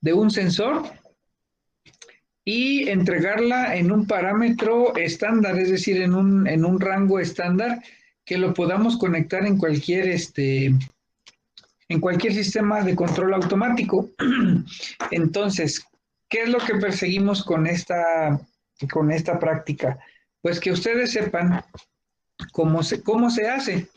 de un sensor y entregarla en un parámetro estándar, es decir, en un rango estándar que lo podamos conectar en cualquier sistema de control automático. Entonces, ¿qué es lo que perseguimos con esta práctica? Pues que ustedes sepan cómo se hace.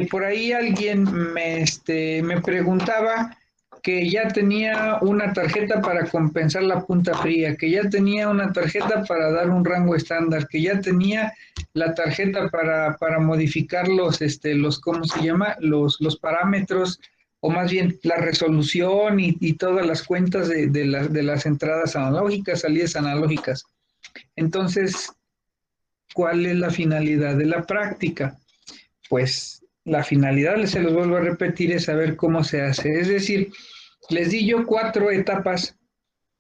Por ahí alguien me preguntaba que ya tenía una tarjeta para compensar la punta fría, que ya tenía una tarjeta para dar un rango estándar, que ya tenía la tarjeta para modificar ¿cómo se llama? Los parámetros, o más bien la resolución y todas las cuentas de las entradas analógicas, salidas analógicas. Entonces, ¿cuál es la finalidad de la práctica? Pues la finalidad, se los vuelvo a repetir, es saber cómo se hace. Es decir, les di yo 4 etapas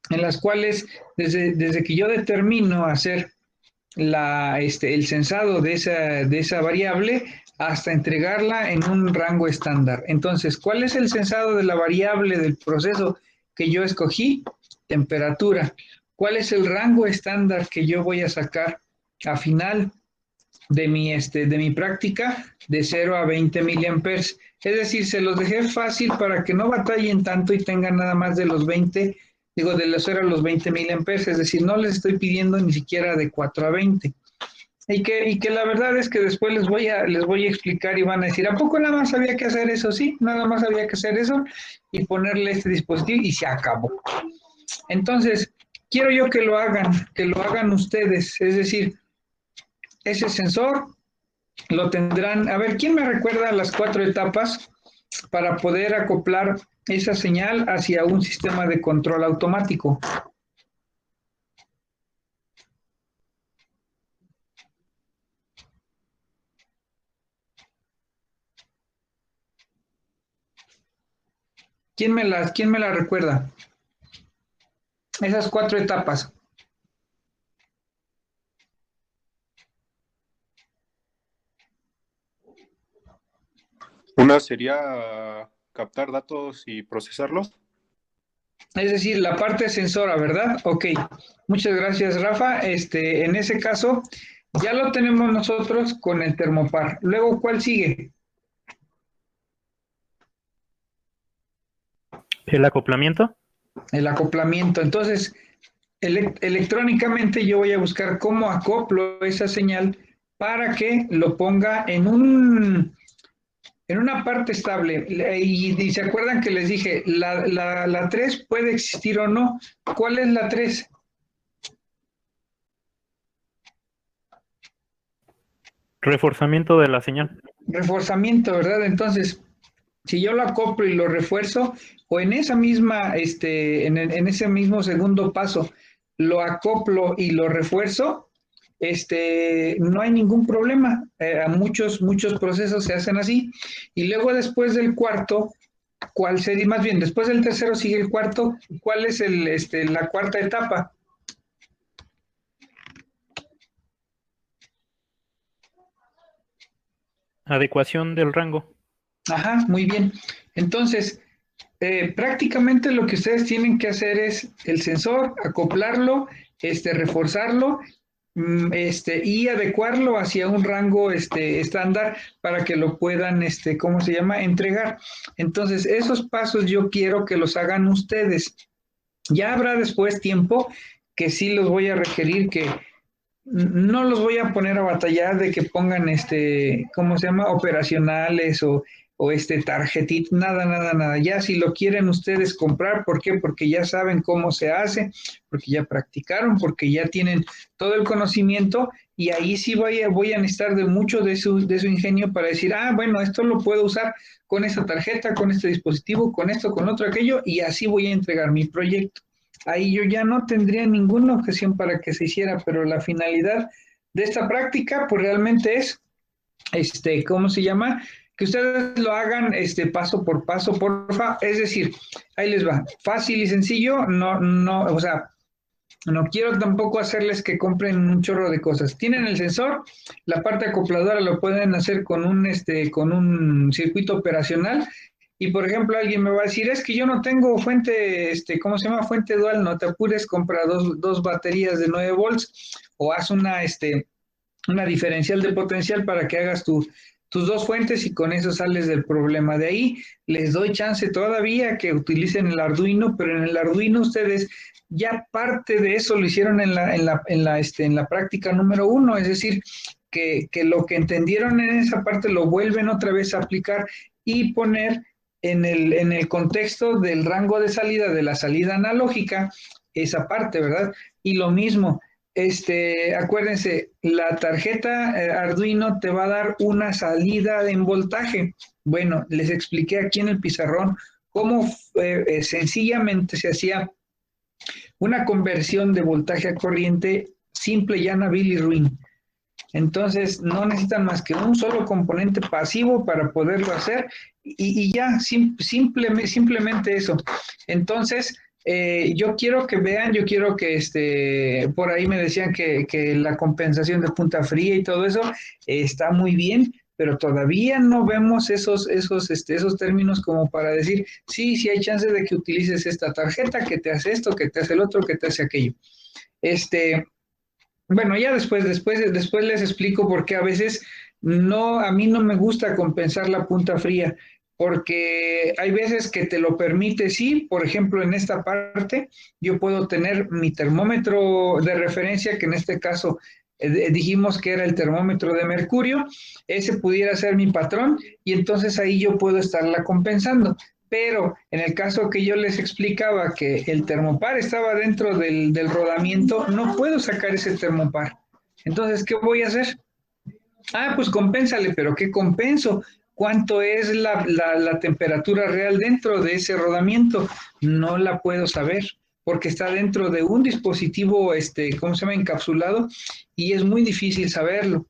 en las cuales desde que yo determino hacer el censado de esa variable hasta entregarla en un rango estándar. Entonces, ¿cuál es el censado de la variable del proceso que yo escogí? Temperatura. ¿Cuál es el rango estándar que yo voy a sacar a final de mi práctica de 0 a 20 miliamperes? Es decir, se los dejé fácil para que no batallen tanto y tengan nada más de los 20, de los 0 a los 20 miliamperes, es decir, no les estoy pidiendo ni siquiera de 4 a 20. Y que la verdad es que después les voy a explicar y van a decir, ¿a poco nada más había que hacer eso? Sí, nada más había que hacer eso y ponerle este dispositivo y se acabó. Entonces, quiero yo que lo hagan ustedes, es decir, ese sensor lo tendrán. A ver, ¿quién me recuerda las 4 etapas para poder acoplar esa señal hacia un sistema de control automático? ¿Quién me la recuerda? Esas 4 etapas. Una sería captar datos y procesarlos. Es decir, la parte sensora, ¿verdad? Ok. Muchas gracias, Rafa. En ese caso, ya lo tenemos nosotros con el termopar. Luego, ¿cuál sigue? ¿El acoplamiento? El acoplamiento. Entonces, electrónicamente yo voy a buscar cómo acoplo esa señal para que lo ponga en una parte estable. Y se acuerdan que les dije, la 3 puede existir o no. ¿Cuál es la 3? Reforzamiento de la señal. Reforzamiento, ¿verdad? Entonces, si yo lo acoplo y lo refuerzo, o en esa misma, en ese mismo segundo paso, lo acoplo y lo refuerzo, no hay ningún problema. Muchos procesos se hacen así. Y luego después del cuarto, ¿cuál sería? Más bien, después del tercero sigue el cuarto. ¿Cuál es la cuarta etapa? Adecuación del rango. Ajá, muy bien. Entonces, prácticamente lo que ustedes tienen que hacer es el sensor, acoplarlo, reforzarlo, y adecuarlo hacia un rango estándar para que lo puedan, ¿cómo se llama? Entregar. Entonces, esos pasos yo quiero que los hagan ustedes. Ya habrá después tiempo que sí los voy a requerir, que no los voy a poner a batallar de que pongan ¿cómo se llama? Operacionales o tarjetita, nada. Ya si lo quieren ustedes comprar, ¿por qué? Porque ya saben cómo se hace, porque ya practicaron, porque ya tienen todo el conocimiento y ahí sí voy a necesitar de mucho de su ingenio para decir, bueno, esto lo puedo usar con esta tarjeta, con este dispositivo, con esto, con otro, aquello, y así voy a entregar mi proyecto. Ahí yo ya no tendría ninguna objeción para que se hiciera, pero la finalidad de esta práctica, pues realmente es, ¿cómo se llama? Que ustedes lo hagan paso por paso, porfa. Es decir, ahí les va, fácil y sencillo, no, o sea, no quiero tampoco hacerles que compren un chorro de cosas. Tienen el sensor, la parte acopladora lo pueden hacer con un circuito operacional Y por ejemplo, alguien me va a decir, es que yo no tengo fuente, ¿cómo se llama? Fuente dual, no te apures, compra dos baterías de 9 volts o haz una diferencial de potencial para que hagas tus dos fuentes y con eso sales del problema. De ahí les doy chance todavía que utilicen el Arduino, pero en el Arduino ustedes ya parte de eso lo hicieron en la práctica número 1, es decir, que lo que entendieron en esa parte lo vuelven otra vez a aplicar y poner en el contexto del rango de salida, de la salida analógica, esa parte, ¿verdad? Y lo mismo, acuérdense, la tarjeta Arduino te va a dar una salida en voltaje. Bueno, les expliqué aquí en el pizarrón cómo sencillamente se hacía una conversión de voltaje a corriente simple, llana, bilirruin. Entonces, no necesitan más que un solo componente pasivo para poderlo hacer y ya, simplemente eso. Entonces, yo quiero que vean, yo quiero que por ahí me decían que la compensación de punta fría y todo eso está muy bien, pero todavía no vemos esos términos como para decir, sí, sí hay chance de que utilices esta tarjeta, que te hace esto, que te hace el otro, que te hace aquello. Bueno, ya después les explico por qué a veces a mí no me gusta compensar la punta fría, porque hay veces que te lo permite, sí, por ejemplo, en esta parte yo puedo tener mi termómetro de referencia, que en este caso dijimos que era el termómetro de mercurio, ese pudiera ser mi patrón y entonces ahí yo puedo estarla compensando. Pero en el caso que yo les explicaba que el termopar estaba dentro del rodamiento, no puedo sacar ese termopar. Entonces, ¿qué voy a hacer? Ah, pues compénsale, pero ¿qué compenso? ¿Cuánto es la temperatura real dentro de ese rodamiento? No la puedo saber porque está dentro de un dispositivo, ¿cómo se llama? Encapsulado y es muy difícil saberlo.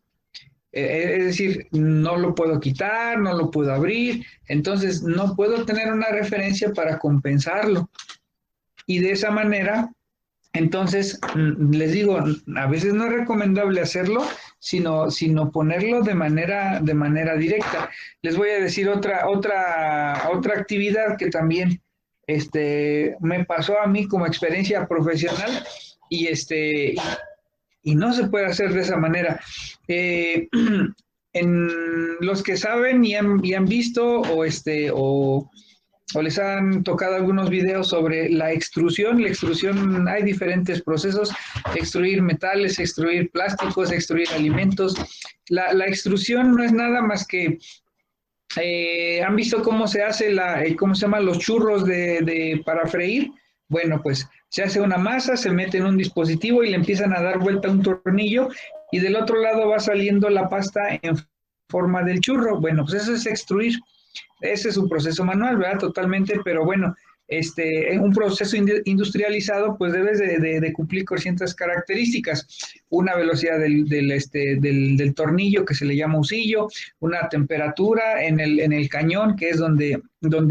Es decir, no lo puedo quitar, no lo puedo abrir, entonces no puedo tener una referencia para compensarlo. Y de esa manera, entonces, les digo, a veces no es recomendable hacerlo, sino ponerlo de manera directa. Les voy a decir otra actividad que también me pasó a mí como experiencia profesional y y no se puede hacer de esa manera. En los que saben y han visto o les han tocado algunos videos sobre la extrusión hay diferentes procesos, extruir metales, extruir plásticos, extruir alimentos. La extrusión no es nada más que ¿han visto cómo se hace cómo se llaman los churros para freír? Bueno, pues se hace una masa, se mete en un dispositivo y le empiezan a dar vuelta a un tornillo y del otro lado va saliendo la pasta en forma del churro. Bueno, pues eso es extruir. Ese es un proceso manual, ¿verdad? Totalmente, pero bueno, en un proceso industrializado, pues debes de cumplir con ciertas características. Una velocidad del tornillo que se le llama usillo, una temperatura en el cañón, que es donde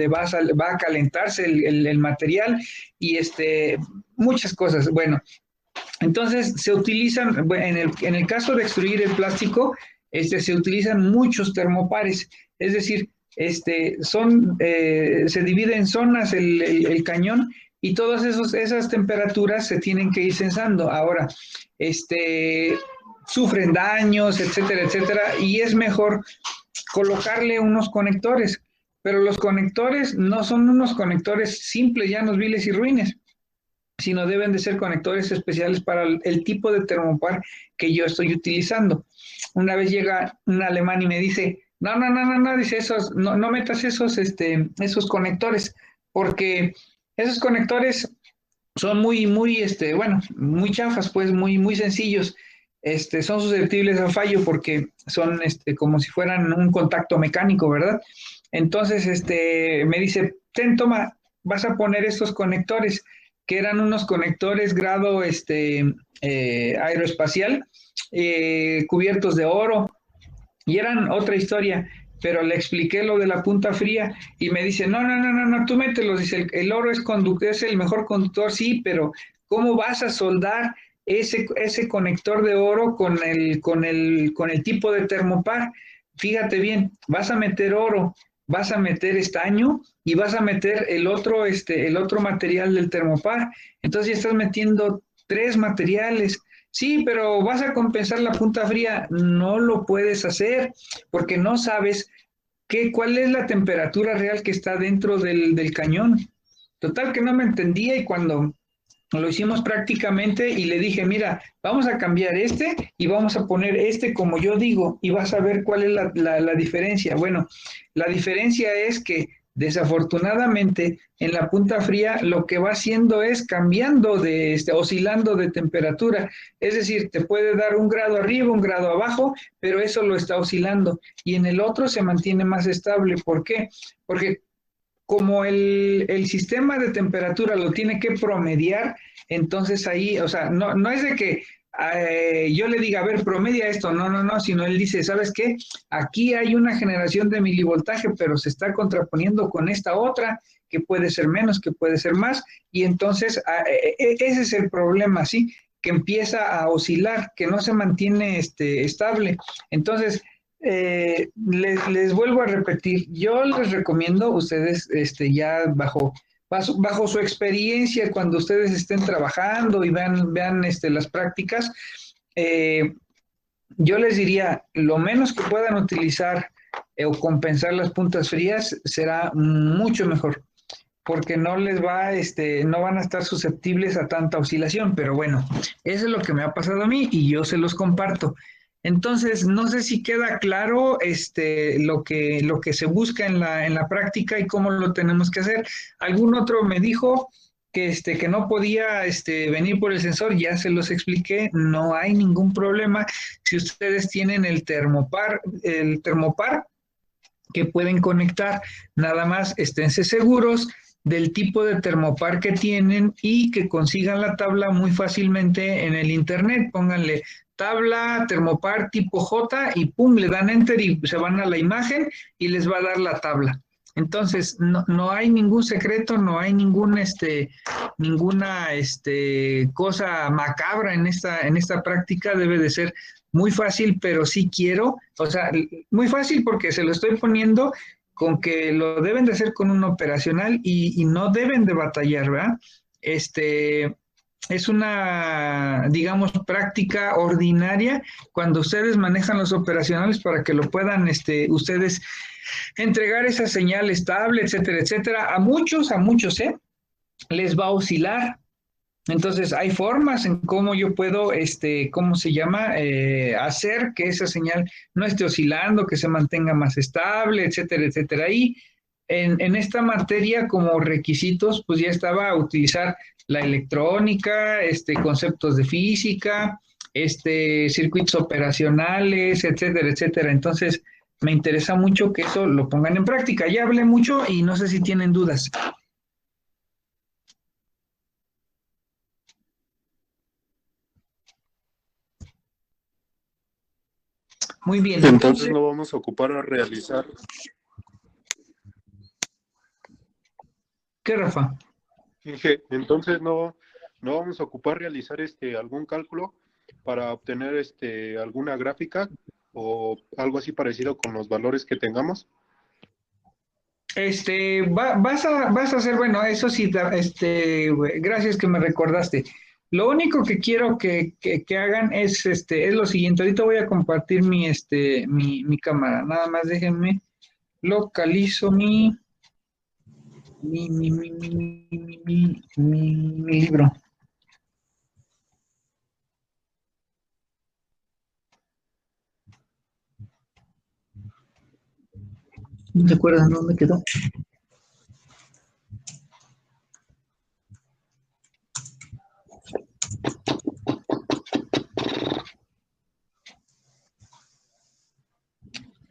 va a calentarse el material, y muchas cosas. Bueno, entonces se utilizan, en el caso de extruir el plástico, se utilizan muchos termopares, es decir, se divide en zonas el cañón y todas esas temperaturas se tienen que ir censando. Ahora, sufren daños, etcétera, etcétera, y es mejor colocarle unos conectores, pero los conectores no son unos conectores simples, llanos, viles y ruines, sino deben de ser conectores especiales para el tipo de termopar que yo estoy utilizando. Una vez llega un alemán y me dice, no, dice no metas esos conectores, porque esos conectores son muy chafas, pues, muy sencillos. Son susceptibles a fallo porque son como si fueran un contacto mecánico, ¿verdad? Entonces, me dice, toma, vas a poner estos conectores, que eran unos conectores grado aeroespacial, cubiertos de oro, y eran otra historia, pero le expliqué lo de la punta fría y me dice, no, tú mételos, dice, el oro es el mejor conductor, sí, pero ¿cómo vas a soldar ese conector de oro con el tipo de termopar? Fíjate bien, vas a meter oro, vas a meter estaño y vas a meter el otro material del termopar. Entonces ya estás metiendo 3 materiales. Sí, pero vas a compensar la punta fría. No lo puedes hacer porque no sabes cuál es la temperatura real que está dentro del cañón. Total que no me entendía y cuando lo hicimos prácticamente y le dije, mira, vamos a cambiar y vamos a poner como yo digo y vas a ver cuál es la diferencia. Bueno, la diferencia es que desafortunadamente en la punta fría lo que va haciendo es cambiando oscilando de temperatura. Es decir, te puede dar 1 grado arriba, 1 grado abajo, pero eso lo está oscilando y en el otro se mantiene más estable. ¿Por qué? Porque como el sistema de temperatura lo tiene que promediar, entonces ahí, o sea, no es de que yo le diga, a ver, promedia esto, no, sino él dice, ¿sabes qué? Aquí hay una generación de milivoltaje, pero se está contraponiendo con esta otra, que puede ser menos, que puede ser más, y entonces ese es el problema, ¿sí? Que empieza a oscilar, que no se mantiene estable. Entonces, les vuelvo a repetir, yo les recomiendo ustedes ya bajo su experiencia, cuando ustedes estén trabajando y vean las prácticas, eh, yo les diría, lo menos que puedan utilizar o compensar las puntas frías será mucho mejor, porque no van a estar susceptibles a tanta oscilación, pero bueno, eso es lo que me ha pasado a mí y yo se los comparto. Entonces, no sé si queda claro lo que se busca en la práctica y cómo lo tenemos que hacer. Algún otro me dijo que no podía venir por el sensor, ya se los expliqué, no hay ningún problema. Si ustedes tienen el termopar que pueden conectar, nada más esténse seguros del tipo de termopar que tienen y que consigan la tabla muy fácilmente en el internet. Pónganle tabla termopar tipo J y pum, le dan enter y se van a la imagen y les va a dar la tabla. Entonces, no hay ningún secreto, no hay ninguna cosa macabra en esta práctica, debe de ser muy fácil, pero sí quiero, o sea, muy fácil porque se lo estoy poniendo con que lo deben de hacer con un operacional y no deben de batallar, ¿verdad? Es una, digamos, práctica ordinaria cuando ustedes manejan los operacionales para que lo puedan, ustedes entregar esa señal estable, etcétera, etcétera. A muchos, les va a oscilar. Entonces, hay formas en cómo yo puedo, ¿cómo se llama? Hacer que esa señal no esté oscilando, que se mantenga más estable, etcétera, etcétera. Y en esta materia, como requisitos, pues ya estaba a utilizar la electrónica, conceptos de física, circuitos operacionales, etcétera, etcétera. Entonces, me interesa mucho que eso lo pongan en práctica. Ya hablé mucho y no sé si tienen dudas. Muy bien, Entonces no vamos a ocupar a realizar, ¿qué, Rafa? dije, entonces no vamos a ocupar realizar algún cálculo para obtener alguna gráfica o algo así parecido con los valores que tengamos. Vas a hacer, bueno, eso sí, gracias que me recordaste. Lo único que quiero que hagan es lo siguiente. Ahorita voy a compartir mi cámara. Nada más déjenme, localizo mi libro. ¿No te acuerdas dónde quedó?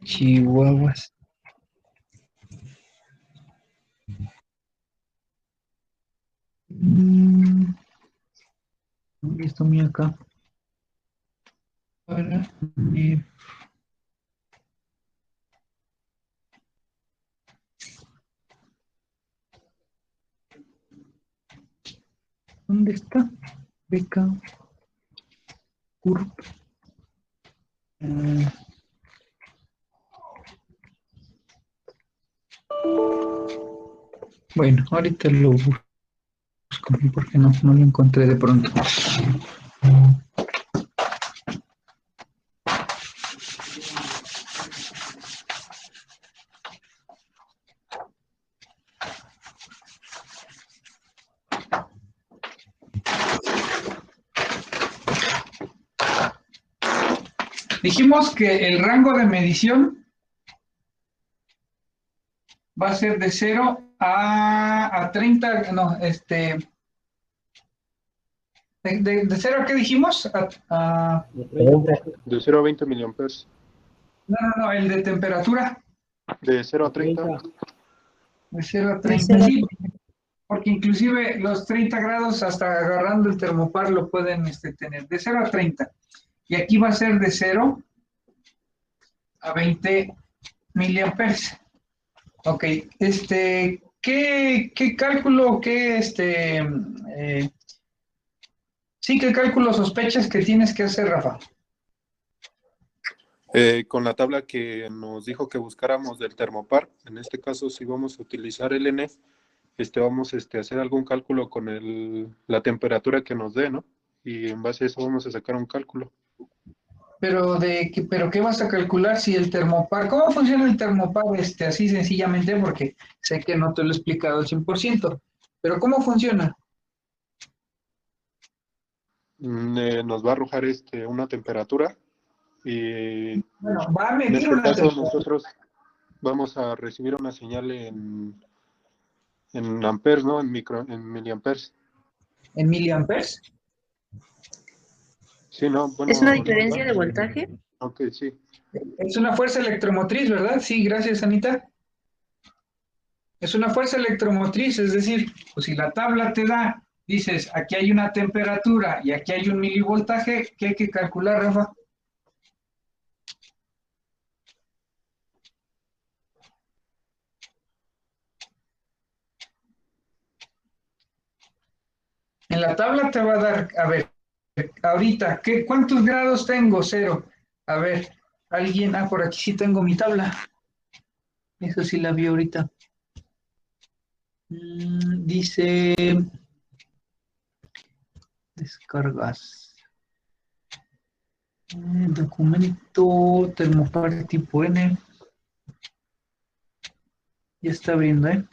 Chihuahuas. Esto mío acá. Para, ¿dónde está? Beca, CURP. Bueno, ahorita lo busco porque no lo encontré de pronto. Dijimos que el rango de medición va a ser de 0 a 30, no, de 0 a qué dijimos? De 0 a 20 miliamperes. No, el de temperatura. De 0 a 30. De 0 a 30, sí, porque inclusive los 30 grados hasta agarrando el termopar lo pueden tener, de 0 a 30. Y aquí va a ser de 0 a 20 miliamperes. Ok, ¿qué cálculo, qué cálculo sospechas que tienes que hacer, Rafa? Con la tabla que nos dijo que buscáramos del termopar, en este caso si vamos a utilizar el N, vamos a hacer algún cálculo con la temperatura que nos dé, ¿no? Y en base a eso vamos a sacar un cálculo. Pero ¿qué vas a calcular si el termopar? ¿Cómo funciona el termopar? Así sencillamente, porque sé que no te lo he explicado al 100%, pero ¿cómo funciona? Nos va a arrojar una temperatura y Bueno, va a en medir este una caso temperatura nosotros vamos a recibir una señal en amperes, ¿no? En miliamperes. en miliamperes. Sí, ¿no? ¿Es una Bueno, diferencia de voltaje? ok, sí. Es una fuerza electromotriz, ¿verdad? Sí, gracias, Anita. Es una fuerza electromotriz, es decir, pues si la tabla te da, dices, aquí hay una temperatura y aquí hay un milivoltaje, ¿qué hay que calcular, Rafa? En la tabla te va a dar, a ver, ahorita, ¿cuántos grados tengo? 0. A ver, alguien, por aquí sí tengo mi tabla. Eso sí la vi ahorita. Dice, descargas. Documento termopar tipo N. Ya está abriendo, ¿eh?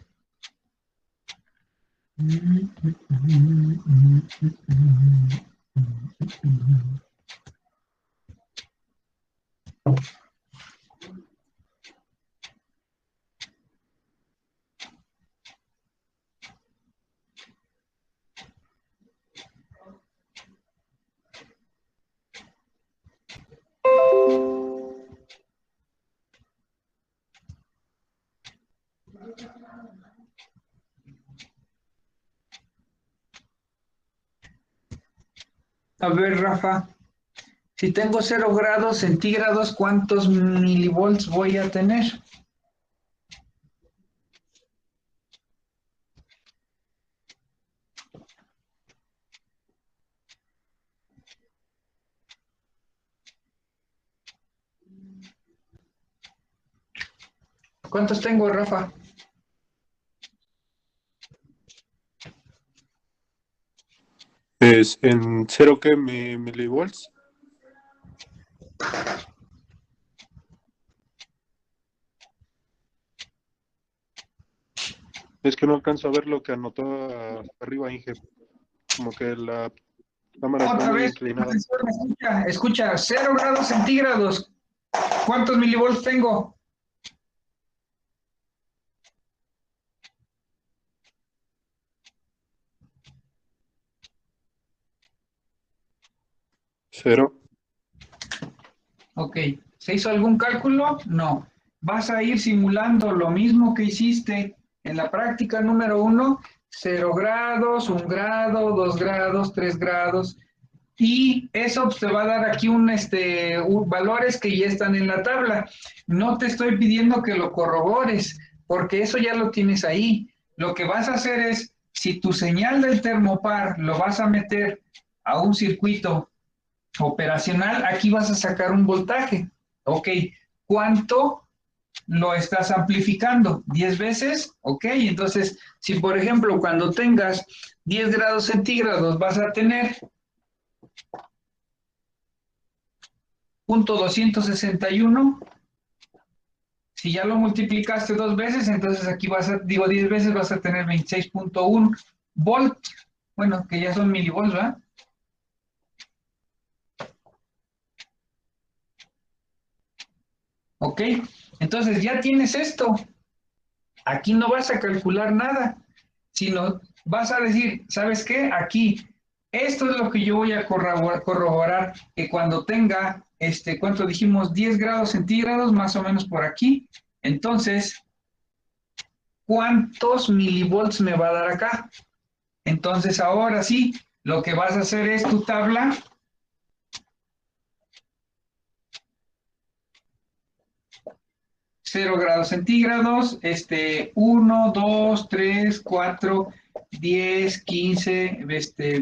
A ver, Rafa, si tengo 0 grados centígrados, ¿cuántos milivolts voy a tener? ¿Cuántos tengo, Rafa? Es en 0 ¿qué? Milivolts. Es que no alcanzo a ver lo que anotó arriba, Inge. Como que la cámara está Otra muy vez, inclinada. escucha, 0 grados centígrados. ¿Cuántos milivolts tengo? Cero. Ok, ¿se hizo algún cálculo? No. Vas a ir simulando lo mismo que hiciste en la práctica número 1, 0 grados, 1 grado, 2 grados, 3 grados, y eso te va a dar aquí valores que ya están en la tabla. No te estoy pidiendo que lo corrobores, porque eso ya lo tienes ahí. Lo que vas a hacer es, si tu señal del termopar lo vas a meter a un circuito operacional, aquí vas a sacar un voltaje. Ok, ¿cuánto lo estás amplificando 10 veces, ¿ok? Entonces, si por ejemplo cuando tengas 10 grados centígrados vas a tener 0.261, si ya lo multiplicaste 2 veces, entonces aquí vas a, digo 10 veces, vas a tener 26.1 volt, bueno, que ya son milivolts, ¿verdad? ¿Ok? Entonces ya tienes esto. Aquí no vas a calcular nada, sino vas a decir, ¿sabes qué? Aquí, esto es lo que yo voy a corroborar, que cuando tenga, ¿cuánto dijimos? 10 grados centígrados, más o menos por aquí. Entonces, ¿cuántos milivolts me va a dar acá? Entonces, ahora sí, lo que vas a hacer es tu tabla. Cero grados centígrados, 1, 2, 3, 4, 10, 15,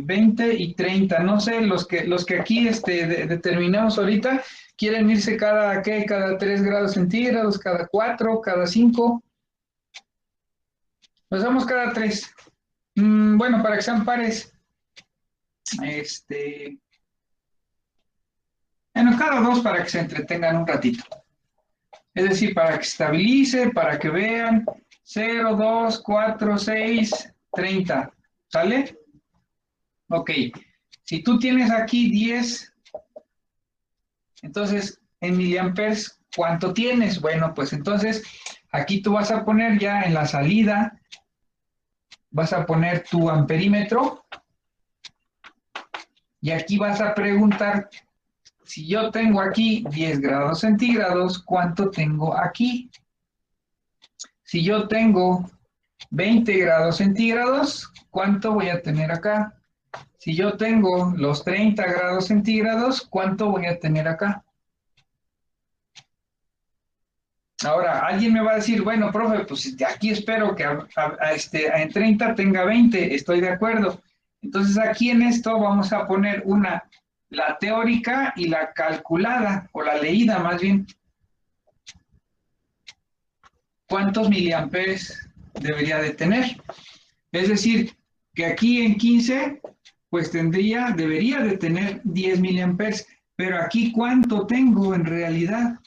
20 y 30. No sé, los que aquí determinamos ahorita, quieren irse cada 3 grados centígrados, cada 4, cada 5. Pues vamos cada 3. Bueno, para que sean pares, bueno, cada 2 para que se entretengan un ratito. Es decir, para que estabilice, para que vean, 0, 2, 4, 6, 30, ¿sale? Ok, si tú tienes aquí 10, entonces en miliamperes, ¿cuánto tienes? Bueno, pues entonces aquí tú vas a poner ya en la salida, vas a poner tu amperímetro y aquí vas a preguntar, si yo tengo aquí 10 grados centígrados, ¿cuánto tengo aquí? Si yo tengo 20 grados centígrados, ¿cuánto voy a tener acá? Si yo tengo los 30 grados centígrados, ¿cuánto voy a tener acá? Ahora, alguien me va a decir, bueno, profe, pues aquí espero que en 30 tenga 20, estoy de acuerdo. Entonces aquí en esto vamos a poner la teórica y la calculada, o la leída más bien. ¿Cuántos miliamperes debería de tener? Es decir, que aquí en 15, pues debería de tener 10 miliamperes, pero aquí ¿cuánto tengo en realidad?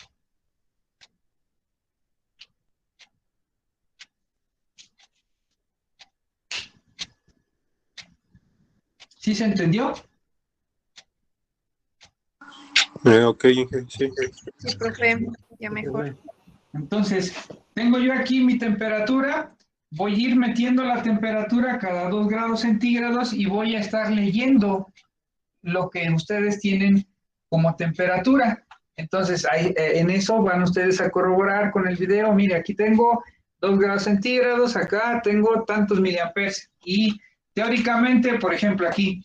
¿Sí se entendió? Ok, Inge, sí. Sí, profe, ya mejor. Entonces, tengo yo aquí mi temperatura, voy a ir metiendo la temperatura cada 2 grados centígrados y voy a estar leyendo lo que ustedes tienen como temperatura. Entonces, en eso van ustedes a corroborar con el video. Mire, aquí tengo 2 grados centígrados, acá tengo tantos miliamperes. Y teóricamente, por ejemplo, aquí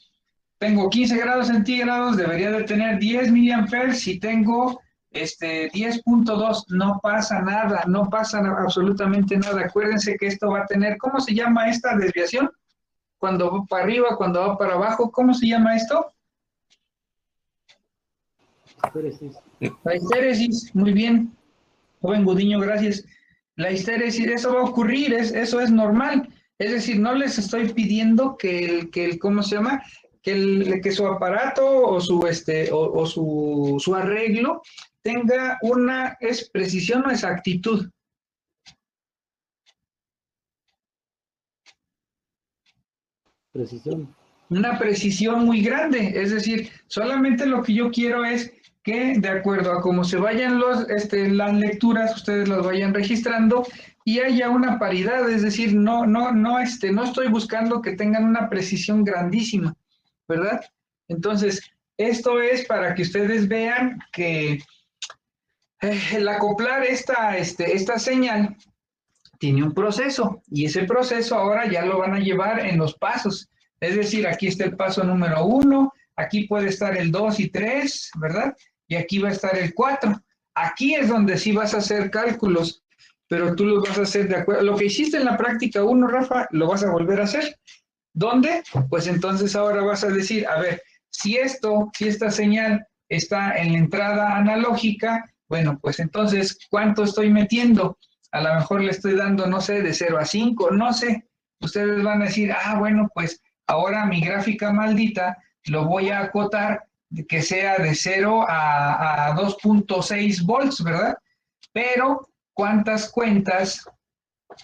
tengo 15 grados centígrados, debería de tener 10 miliamperes. Si tengo 10.2, no pasa nada, no pasa absolutamente nada. Acuérdense que esto va a tener, ¿cómo se llama esta desviación? Cuando va para arriba, cuando va para abajo, ¿cómo se llama esto? La histéresis, muy bien. Joven Gudiño, gracias. La histéresis, eso va a ocurrir, eso es normal. Es decir, no les estoy pidiendo que ¿cómo se llama? Que su aparato o su arreglo tenga una precisión o exactitud. Precisión. Una precisión muy grande. Es decir, solamente lo que yo quiero es que de acuerdo a cómo se vayan las lecturas, ustedes las vayan registrando y haya una paridad, es decir, no estoy buscando que tengan una precisión grandísima, ¿verdad? Entonces, esto es para que ustedes vean que el acoplar esta señal tiene un proceso y ese proceso ahora ya lo van a llevar en los pasos. Es decir, aquí está el paso número 1, aquí puede estar el 2 y 3, ¿verdad? Y aquí va a estar el 4. Aquí es donde sí vas a hacer cálculos, pero tú los vas a hacer de acuerdo. Lo que hiciste en la práctica 1, Rafa, lo vas a volver a hacer. ¿Dónde? Pues entonces ahora vas a decir, a ver, si esta señal está en la entrada analógica Bueno, pues entonces, ¿cuánto estoy metiendo? A lo mejor le estoy dando, no sé, de 0 a 5, no sé. Ustedes van a decir, bueno, pues ahora mi gráfica maldita lo voy a acotar de que sea de 0 a 2.6 volts, ¿verdad? Pero, ¿cuántas cuentas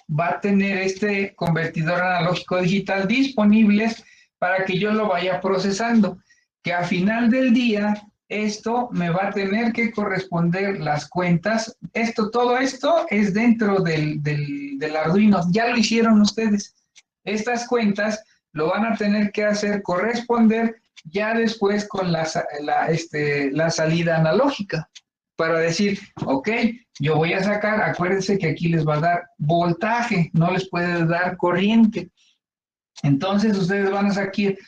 va a tener este convertidor analógico digital disponibles para que yo lo vaya procesando? Que a final del día esto me va a tener que corresponder las cuentas. Todo esto es dentro del Arduino. Ya lo hicieron ustedes. Estas cuentas lo van a tener que hacer corresponder ya después con la salida analógica para decir, ok, yo voy a sacar, acuérdense que aquí les va a dar voltaje, no les puede dar corriente. Entonces ustedes van a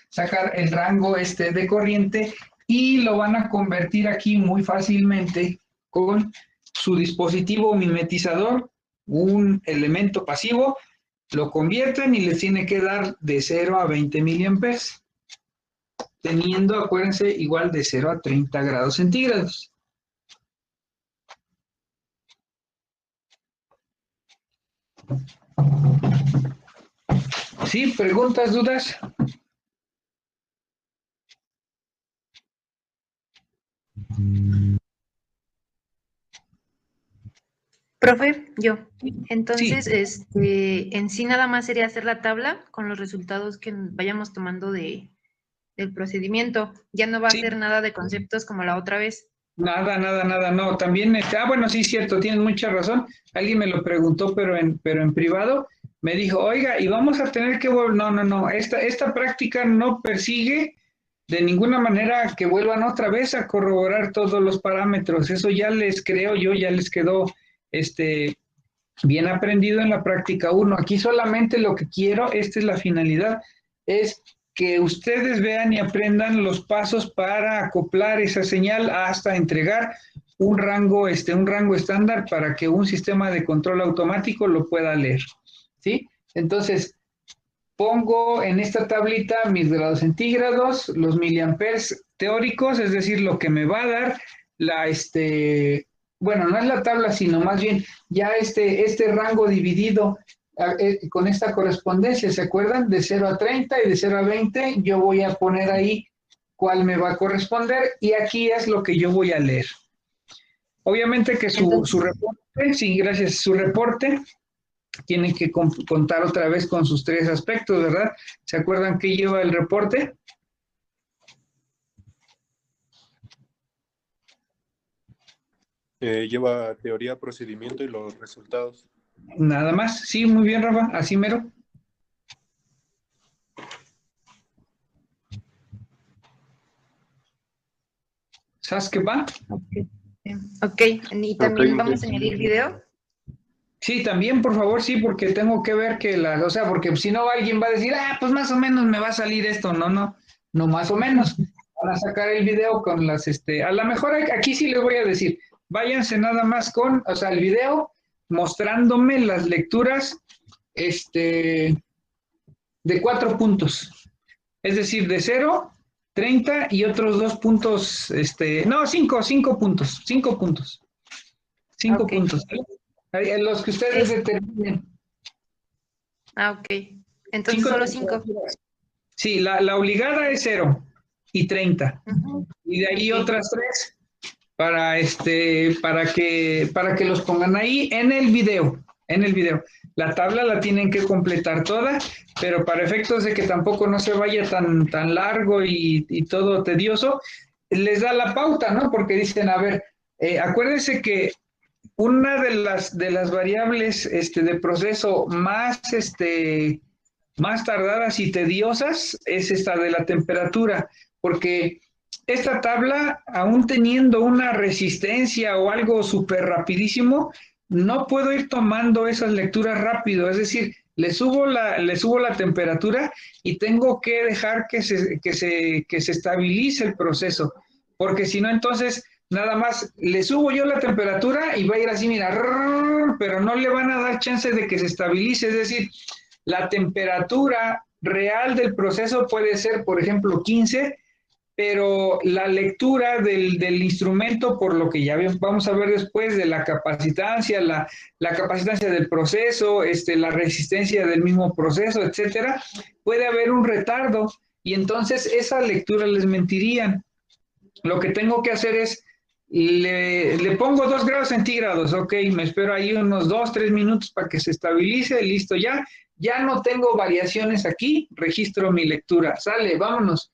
sacar el rango de corriente y lo van a convertir aquí muy fácilmente con su dispositivo mimetizador, un elemento pasivo, lo convierten y les tiene que dar de 0 a 20 miliamperes, teniendo, acuérdense, igual de 0 a 30 grados centígrados. ¿Sí? ¿Preguntas, dudas? Profe, yo. Sí. Entonces, en sí nada más sería hacer la tabla con los resultados que vayamos tomando del procedimiento. Ya no va a Sí. ser nada de conceptos como la otra vez. Nada, no. También, bueno, sí, cierto, tienes mucha razón. Alguien me lo preguntó, pero en privado. Me dijo, oiga, y vamos a tener que volver. No. Esta práctica no persigue de ninguna manera que vuelvan otra vez a corroborar todos los parámetros. Eso ya les creo yo, ya les quedó bien aprendido en la práctica 1. Aquí solamente lo que quiero, esta es la finalidad, es que ustedes vean y aprendan los pasos para acoplar esa señal hasta entregar un rango estándar para que un sistema de control automático lo pueda leer, ¿sí? Entonces, pongo en esta tablita mis grados centígrados, los miliamperes teóricos, es decir, lo que me va a dar bueno, no es la tabla, sino más bien ya este rango dividido con esta correspondencia, ¿se acuerdan? De 0 a 30 y de 0 a 20, yo voy a poner ahí cuál me va a corresponder y aquí es lo que yo voy a leer. Obviamente que su reporte, sí, gracias, su reporte tiene que contar otra vez con sus 3 aspectos, ¿verdad? ¿Se acuerdan qué lleva el reporte? Lleva teoría, procedimiento y los resultados. Nada más. Sí, muy bien, Rafa, así mero. ¿Sabes qué va? Ok, y también vamos a añadir video. Sí, también, por favor, sí, porque tengo que ver o sea, porque si no alguien va a decir, pues más o menos me va a salir esto. No, más o menos. Van a sacar el video con a lo mejor aquí sí les voy a decir, váyanse nada más o sea, el video mostrándome las lecturas, de 4 puntos. Es decir, de 0, 30 y otros 2 puntos, 5 puntos, 5 puntos. 5 puntos. Los que ustedes determinen. Ok. Entonces solo 5. Sí, la obligada es 0 y 30. Y de ahí otras 3 para que los pongan ahí en el video. La tabla la tienen que completar toda, pero para efectos de que tampoco no se vaya tan largo y todo tedioso, les da la pauta, ¿no? Porque dicen, a ver, acuérdense que una de las variables de proceso más tardadas y tediosas es esta de la temperatura, porque esta tabla, aún teniendo una resistencia o algo súper rapidísimo, no puedo ir tomando esas lecturas rápido, es decir, le subo la temperatura y tengo que dejar que se estabilice el proceso, porque si no, entonces nada más le subo yo la temperatura y va a ir así, mira, pero no le van a dar chance de que se estabilice, es decir, la temperatura real del proceso puede ser, por ejemplo, 15, pero la lectura del instrumento, por lo que ya vamos a ver después, de la capacitancia, la capacitancia del proceso, la resistencia del mismo proceso, etcétera, puede haber un retardo y entonces esa lectura les mentirían. Lo que tengo que hacer es, le pongo 2 grados centígrados, ok, me espero ahí unos 2, 3 minutos para que se estabilice, listo, ya no tengo variaciones aquí, registro mi lectura, sale, vámonos,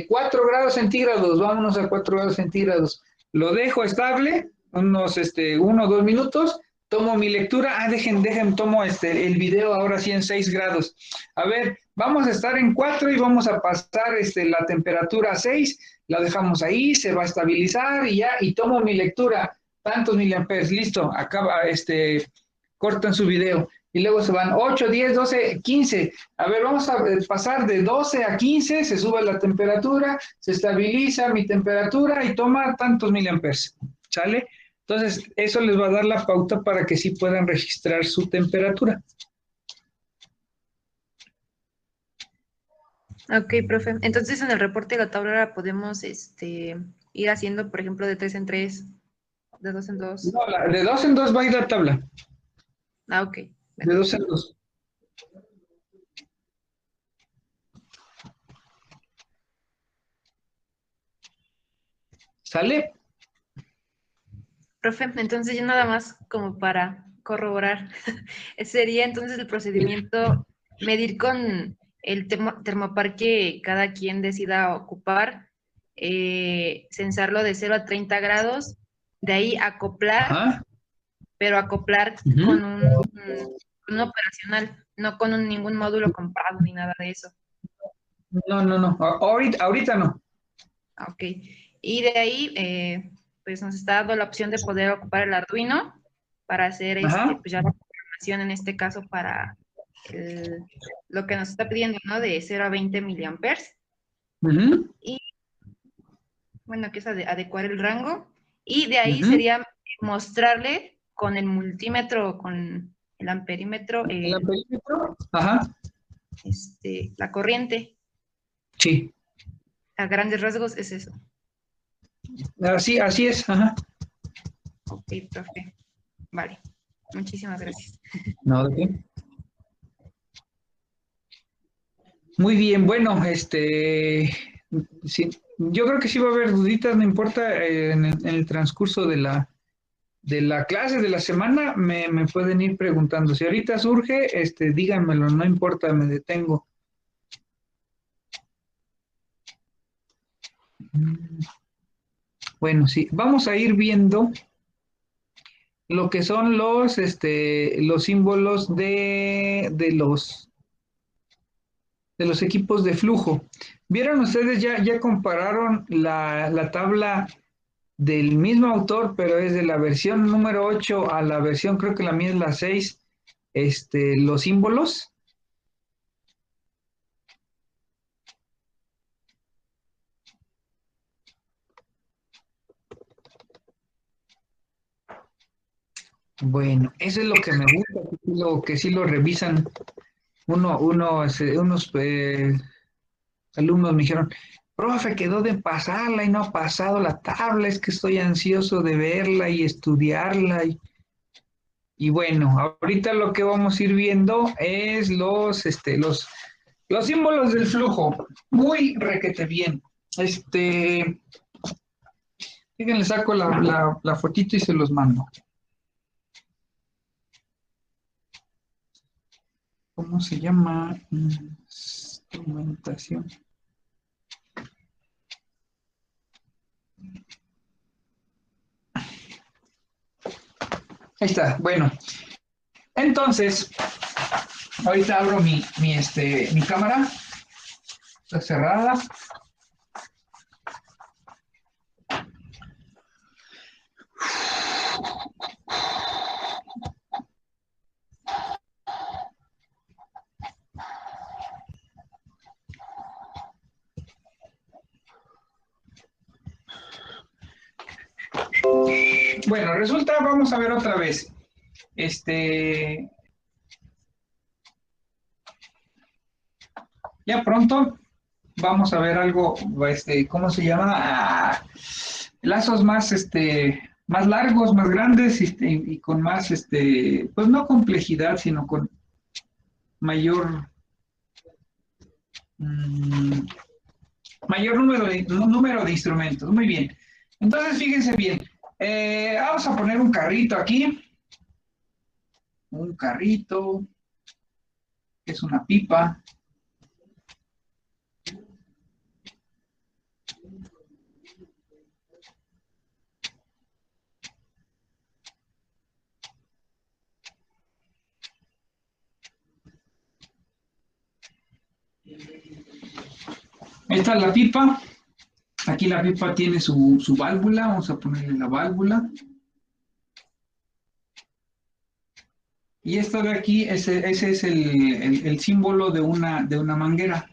4 grados centígrados, vámonos a 4 grados centígrados, lo dejo estable, unos 1 o 2 minutos, tomo mi lectura, dejen, tomo el video ahora sí en 6 grados, a ver, vamos a estar en 4 y vamos a pasar la temperatura a 6, la dejamos ahí, se va a estabilizar y ya, y tomo mi lectura, tantos miliamperes, listo, acaba, cortan su video, y luego se van 8, 10, 12, 15, a ver, vamos a pasar de 12 a 15, se sube la temperatura, se estabiliza mi temperatura y toma tantos miliamperes, ¿sale? Entonces, eso les va a dar la pauta para que sí puedan registrar su temperatura. Ok, profe. Entonces en el reporte de la tabla podemos ir haciendo, por ejemplo, de 3 en 3, de 2 en 2. No, de 2 en 2 va a ir la tabla. Ah, ok. De 2 en 2. ¿Sale? Profe, entonces ya nada más como para corroborar, sería entonces el procedimiento medir con el termopar que cada quien decida ocupar, censarlo de 0 a 30 grados, de ahí acoplar, Ajá. pero acoplar con un operacional, no con ningún módulo comprado ni nada de eso. No. Ahorita no. Ok. Y de ahí, pues nos está dando la opción de poder ocupar el Arduino para hacer Ajá. pues ya la programación en este caso para lo que nos está pidiendo, ¿no? De 0 a 20 miliamperes. Uh-huh. Y bueno, que es adecuar el rango. Y de ahí Uh-huh. sería mostrarle con el multímetro, con el amperímetro, ¿El amperímetro? Ajá. la corriente. Sí. A grandes rasgos es eso. Así es. Ajá. Ok, profe. Vale. Muchísimas gracias. No, ¿de qué? Muy bien, bueno, sí, yo creo que sí va a haber duditas, no importa, en el transcurso de la clase, de la semana, me pueden ir preguntando. Si ahorita surge, díganmelo, no importa, me detengo. Bueno, sí, vamos a ir viendo lo que son los símbolos de los equipos de flujo. ¿Vieron ustedes, ya compararon la tabla del mismo autor, pero es de la versión número 8 a la versión, creo que la mía es la 6, los símbolos? Bueno, eso es lo que me gusta, que sí lo revisan. Unos alumnos me dijeron, profe, quedó de pasarla y no ha pasado la tabla, es que estoy ansioso de verla y estudiarla. Y bueno, ahorita lo que vamos a ir viendo es los símbolos del flujo. Muy requete bien. Fíjense, saco la fotito y se los mando. ¿Cómo se llama? Instrumentación. Ahí está, bueno. Entonces, ahorita abro mi cámara. Está cerrada. Bueno, resulta, vamos a ver otra vez. Ya pronto, vamos a ver algo, ¿cómo se llama? Lazos más, más largos, más grandes, y con más, pues no complejidad, sino con mayor, mm, mayor número de instrumentos. Muy bien. Entonces, fíjense bien. Vamos a poner un carrito aquí. Un carrito, que es una pipa. Esta es la pipa. Aquí la pipa tiene su válvula. Vamos a ponerle la válvula. Y esto de aquí, ese es el símbolo de una manguera.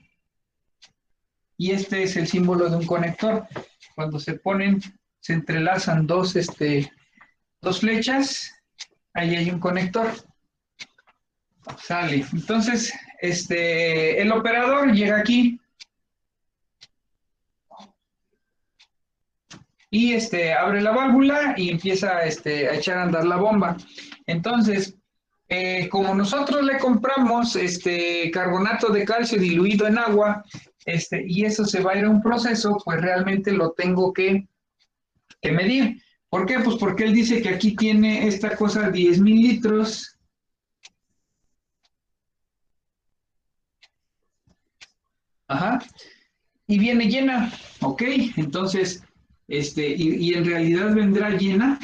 Y este es el símbolo de un conector. Cuando se ponen, se entrelazan dos flechas, ahí hay un conector. Sale. Entonces, el operador llega aquí y abre la válvula y empieza a echar a andar la bomba. Entonces, como nosotros le compramos carbonato de calcio diluido en agua, y eso se va a ir a un proceso, pues realmente lo tengo que medir. ¿Por qué? Pues porque él dice que aquí tiene esta cosa 10,000 litros. Ajá. Y viene llena, ¿ok? Entonces, y en realidad vendrá llena.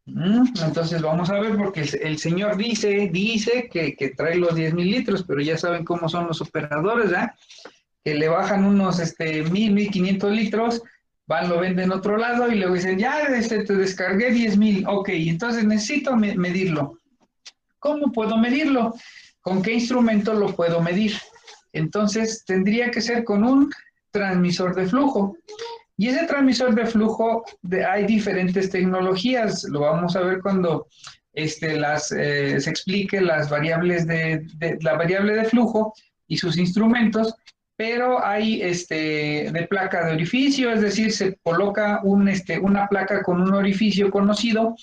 Entonces vamos a ver, porque el señor dice que trae los 10,000 litros, pero ya saben cómo son los operadores, ¿verdad? Que le bajan unos 1,500 litros, van, lo venden otro lado y luego dicen, ya te descargué 10,000, ok, entonces necesito medirlo. ¿Cómo puedo medirlo? ¿Con qué instrumento lo puedo medir? Entonces tendría que ser con un transmisor de flujo. Y ese transmisor de flujo, hay diferentes tecnologías, lo vamos a ver cuando se explique las variables la variable de flujo y sus instrumentos, pero hay de placa de orificio, es decir, se coloca una placa con un orificio conocido,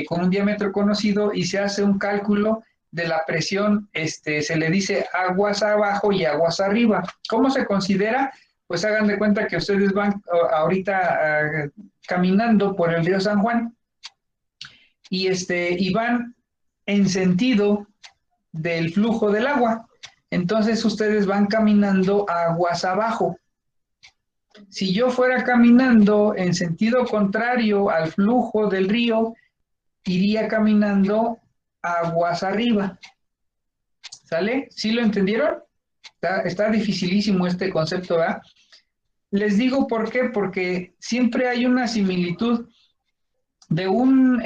con un diámetro conocido, y se hace un cálculo de la presión, se le dice aguas abajo y aguas arriba. ¿Cómo se considera? Pues hagan de cuenta que ustedes van ahorita caminando por el río San Juan y van en sentido del flujo del agua. Entonces ustedes van caminando aguas abajo. Si yo fuera caminando en sentido contrario al flujo del río, iría caminando aguas arriba. ¿Sale? ¿Sí lo entendieron? Está dificilísimo este concepto, ¿verdad? Les digo por qué, porque siempre hay una similitud de un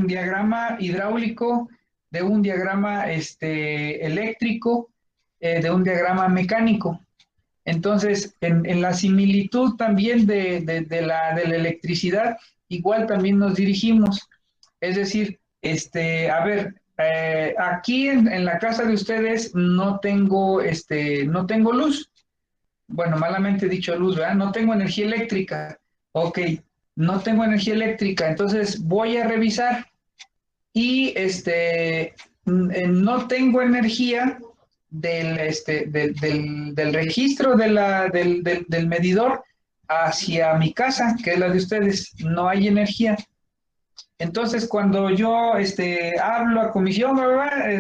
diagrama hidráulico, de un diagrama eléctrico, de un diagrama mecánico. Entonces, en la similitud también de la electricidad, igual también nos dirigimos. Es decir, a ver, aquí en la casa de ustedes no tengo luz. Bueno, malamente dicho luz, ¿verdad? No tengo energía eléctrica. Ok, no tengo energía eléctrica, entonces voy a revisar y no tengo energía del registro del medidor hacia mi casa, que es la de ustedes. No hay energía. Entonces, cuando yo hablo a comisión,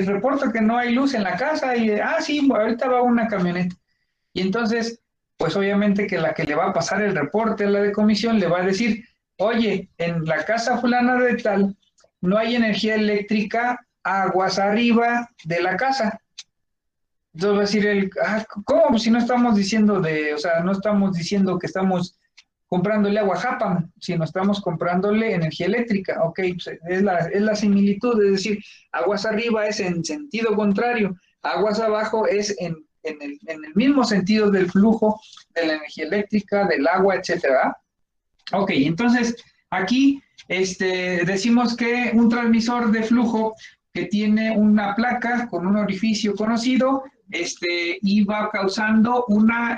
reporto que no hay luz en la casa y, sí, ahorita va una camioneta. Y entonces, pues obviamente que la que le va a pasar el reporte a la de comisión le va a decir, oye, en la casa fulana de tal, no hay energía eléctrica aguas arriba de la casa. Entonces va a decir ¿cómo? Pues si no estamos diciendo no estamos diciendo que estamos comprándole agua a Japam, sino estamos comprándole energía eléctrica. Ok, pues es la similitud, es decir, aguas arriba es en sentido contrario, aguas abajo es en el mismo sentido del flujo de la energía eléctrica, del agua, etcétera. Ok, entonces aquí decimos que un transmisor de flujo que tiene una placa con un orificio conocido, y va causando una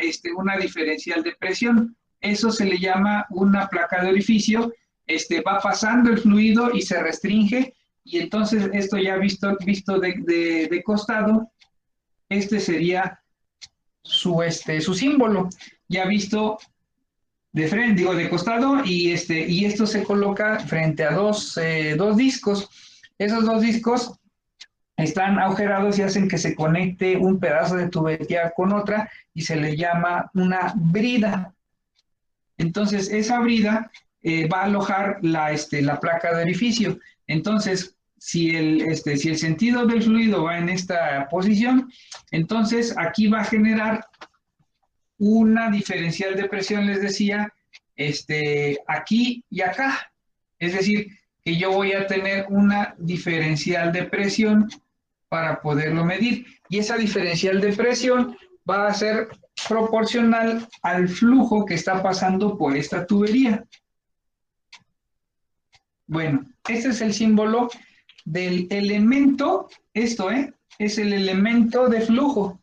diferencial de presión. Eso se le llama una placa de orificio. Va pasando el fluido y se restringe, y entonces esto ya visto de costado, sería su símbolo. Ya visto de frente, digo, de costado, y esto se coloca frente a dos discos. Esos dos discos están agujerados y hacen que se conecte un pedazo de tubería con otra, y se le llama una brida. Entonces, esa brida va a alojar la placa de orificio. Entonces, si el sentido del fluido va en esta posición, entonces aquí va a generar una diferencial de presión, les decía, aquí y acá. Es decir, que yo voy a tener una diferencial de presión para poderlo medir. Y esa diferencial de presión va a ser proporcional al flujo que está pasando por esta tubería. Bueno, este es el símbolo del elemento, es el elemento de flujo.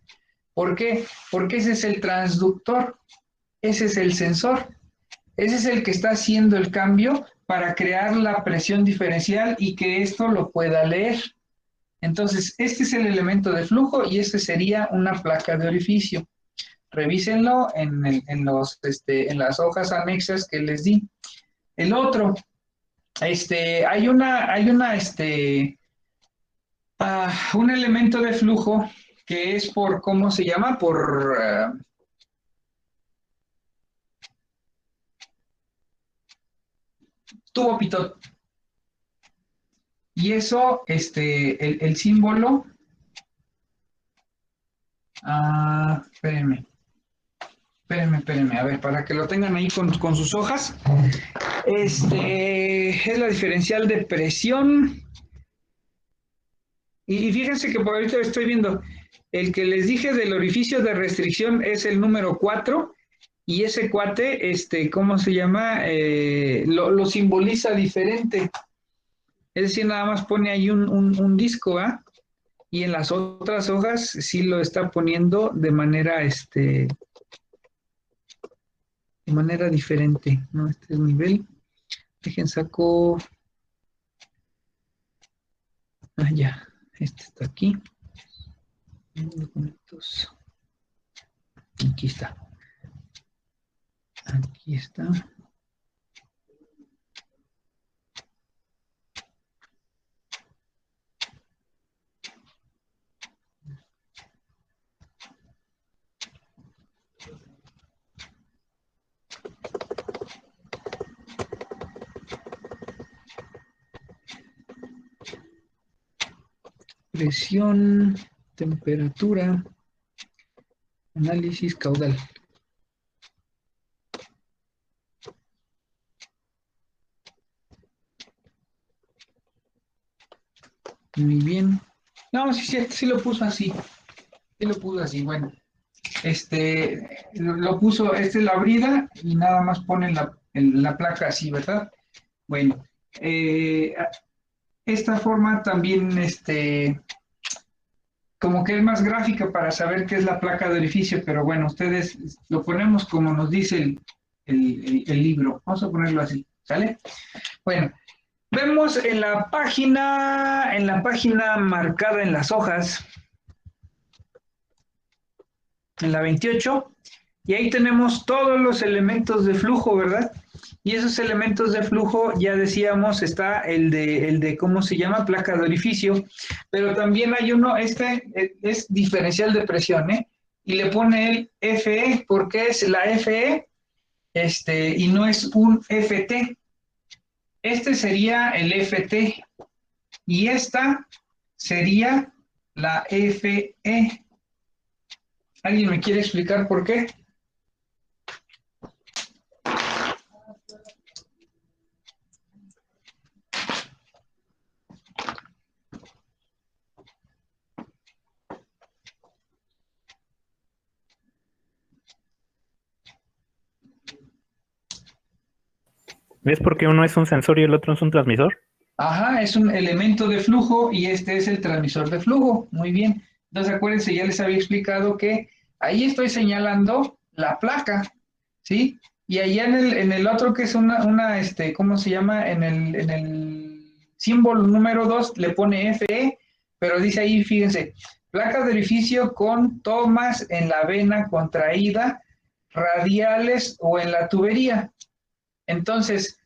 ¿Por qué? Porque ese es el transductor, ese es el sensor, ese es el que está haciendo el cambio para crear la presión diferencial y que esto lo pueda leer. Entonces, este es el elemento de flujo y este sería una placa de orificio. Revísenlo en las hojas anexas que les di. El otro, hay un elemento de flujo que es por, ¿cómo se llama? Por tubo pitot. Y eso, el símbolo, espérenme, a ver, para que lo tengan ahí con sus hojas. Es la diferencial de presión. Y fíjense que por ahorita estoy viendo, el que les dije del orificio de restricción es el número 4, y ese cuate, ¿cómo se llama? Lo simboliza diferente. Es decir, nada más pone ahí un disco, ¿ah? Y en las otras hojas sí lo está poniendo de manera, diferente, ¿no? Este es el nivel. Dejen saco. Ya. Está aquí. Documentos. Aquí está. Aquí está. Presión, temperatura, análisis caudal. Muy bien. No, sí lo puso así. Sí lo puso así, bueno. Lo puso, es la brida y nada más pone la placa así, ¿verdad? Bueno, esta forma también, como que es más gráfica para saber qué es la placa de orificio, pero bueno, ustedes lo ponemos como nos dice el libro. Vamos a ponerlo así, ¿sale? Bueno, vemos en la página marcada en las hojas, en la 28, y ahí tenemos todos los elementos de flujo, ¿verdad? Y esos elementos de flujo, ya decíamos, está el de ¿cómo se llama? Placa de orificio, pero también hay uno, es diferencial de presión, ¿eh? Y le pone el FE, porque es la FE, y no es un FT. Este sería el FT, y esta sería la FE. ¿Alguien me quiere explicar por qué? ¿Ves por qué uno es un sensor y el otro es un transmisor? Ajá, es un elemento de flujo y este es el transmisor de flujo. Muy bien. Entonces, acuérdense, ya les había explicado que ahí estoy señalando la placa, ¿sí? Y allá en el otro que es ¿cómo se llama? En el símbolo número 2 le pone FE, pero dice ahí, fíjense, placa de orificio con tomas en la vena contraída, radiales o en la tubería. Entonces,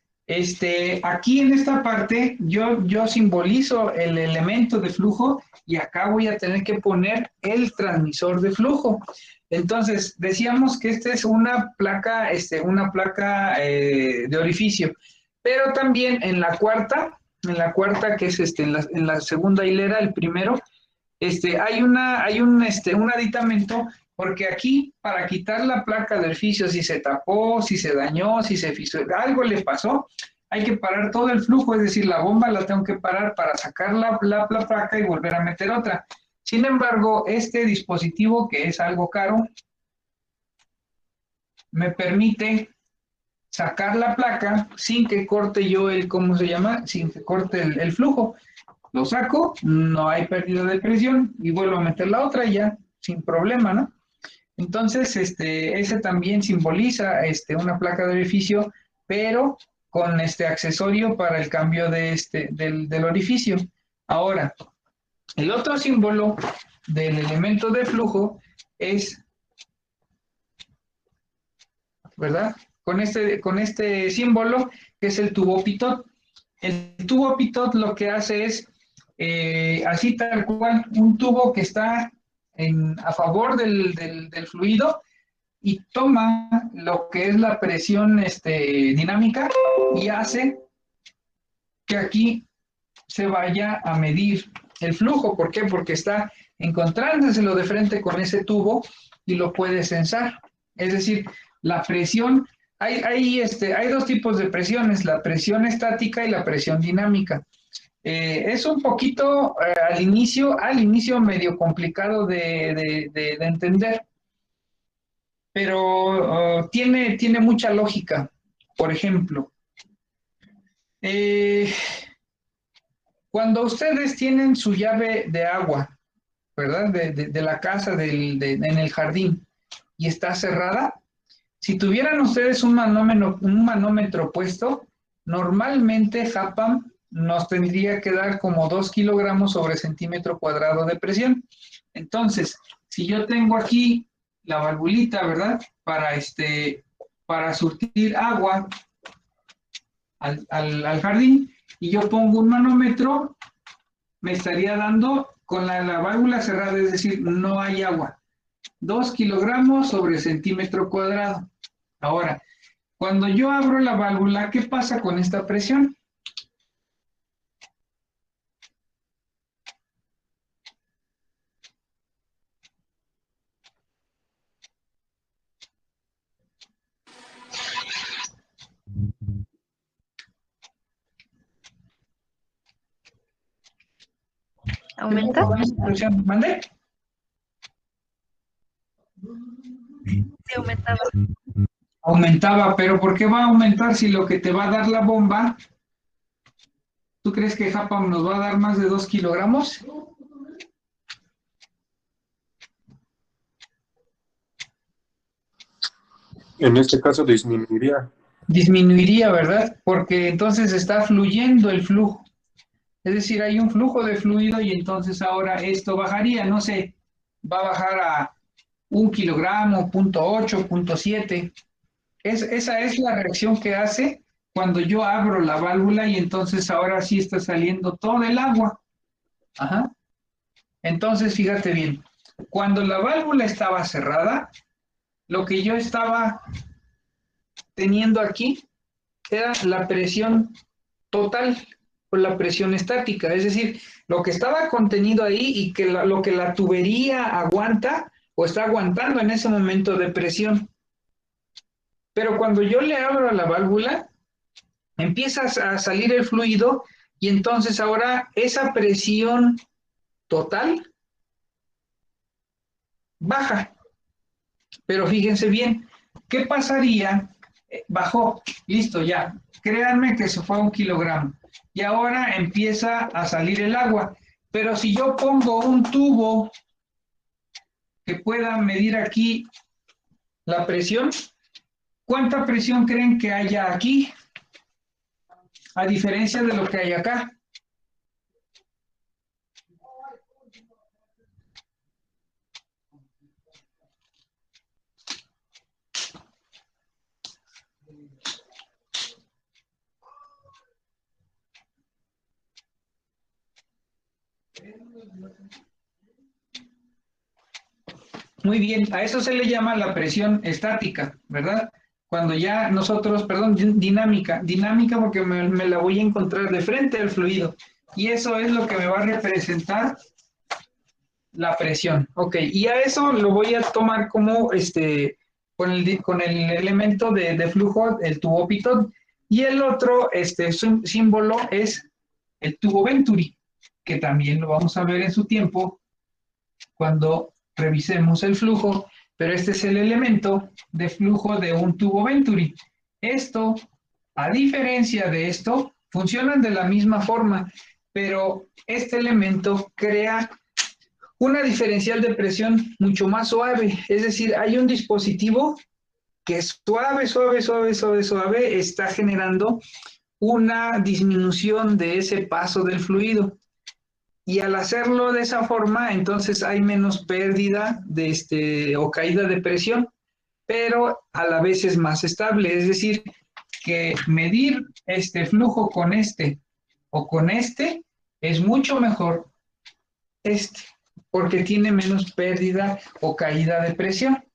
aquí en esta parte yo simbolizo el elemento de flujo y acá voy a tener que poner el transmisor de flujo. Entonces, decíamos que esta es una placa, de orificio, pero también en la cuarta que es en la segunda hilera, el primero, hay un aditamento, porque aquí, para quitar la placa de orificio, si se tapó, si se dañó, si se fisuró, algo le pasó, hay que parar todo el flujo, es decir, la bomba la tengo que parar para sacar la placa y volver a meter otra. Sin embargo, este dispositivo, que es algo caro, me permite sacar la placa sin que corte yo ¿cómo se llama? Sin que corte el flujo. Lo saco, no hay pérdida de presión y vuelvo a meter la otra y ya, sin problema, ¿no? Entonces, ese también simboliza una placa de orificio, pero con este accesorio para el cambio del orificio. Ahora, el otro símbolo del elemento de flujo es, ¿verdad? Con este símbolo, que es el tubo pitot. El tubo pitot lo que hace es, así tal cual, un tubo que está a favor del fluido y toma lo que es la presión dinámica y hace que aquí se vaya a medir el flujo. ¿Por qué? Porque está encontrándoselo de frente con ese tubo y lo puede sensar. Es decir, la presión, hay dos tipos de presiones, la presión estática y la presión dinámica. Es un poquito al inicio medio complicado de entender, pero tiene mucha lógica. Por ejemplo, cuando ustedes tienen su llave de agua, ¿verdad? De la casa en el jardín y está cerrada, si tuvieran ustedes un manómetro puesto, normalmente Japam nos tendría que dar como 2 kilogramos sobre centímetro cuadrado de presión. Entonces, si yo tengo aquí la valvulita, ¿verdad? Para surtir agua al jardín, y yo pongo un manómetro, me estaría dando con la válvula cerrada, es decir, no hay agua. 2 kilogramos sobre centímetro cuadrado. Ahora, cuando yo abro la válvula, ¿qué pasa con esta presión? ¿Aumenta? ¿Mande? Sí, aumentaba. Aumentaba, pero ¿por qué va a aumentar si lo que te va a dar la bomba? ¿Tú crees que Japam nos va a dar más de 2 kilogramos? En este caso disminuiría. Disminuiría, ¿verdad? Porque entonces está fluyendo el flujo. Es decir, hay un flujo de fluido y entonces ahora esto bajaría, no sé, va a bajar a 1 kilogramo, 0.8, 0.7. Esa es la reacción que hace cuando yo abro la válvula y entonces ahora sí está saliendo todo el agua. Ajá. Entonces, fíjate bien, cuando la válvula estaba cerrada, lo que yo estaba teniendo aquí era la presión total o la presión estática, es decir, lo que estaba contenido ahí y que lo que la tubería aguanta o está aguantando en ese momento de presión. Pero cuando yo le abro a la válvula, empieza a salir el fluido y entonces ahora esa presión total baja. Pero fíjense bien, ¿qué pasaría? Bajó, listo, ya. Créanme que se fue a 1 kilogramo. Y ahora empieza a salir el agua. Pero si yo pongo un tubo que pueda medir aquí la presión. ¿Cuánta presión creen que haya aquí? A diferencia de lo que hay acá. Muy bien, a eso se le llama la presión estática, ¿verdad? Cuando ya nosotros, perdón, dinámica porque me la voy a encontrar de frente al fluido. Y eso es lo que me va a representar la presión. Ok, y a eso lo voy a tomar como con el elemento de flujo, el tubo Pitot. Y el otro símbolo es el tubo Venturi, que también lo vamos a ver en su tiempo cuando revisemos el flujo, pero este es el elemento de flujo de un tubo Venturi. Esto, a diferencia de esto, funcionan de la misma forma, pero este elemento crea una diferencial de presión mucho más suave, es decir, hay un dispositivo que suave, está generando una disminución de ese paso del fluido. Y al hacerlo de esa forma, entonces hay menos pérdida o caída de presión, pero a la vez es más estable. Es decir, que medir este flujo con o con es mucho mejor porque tiene menos pérdida o caída de presión.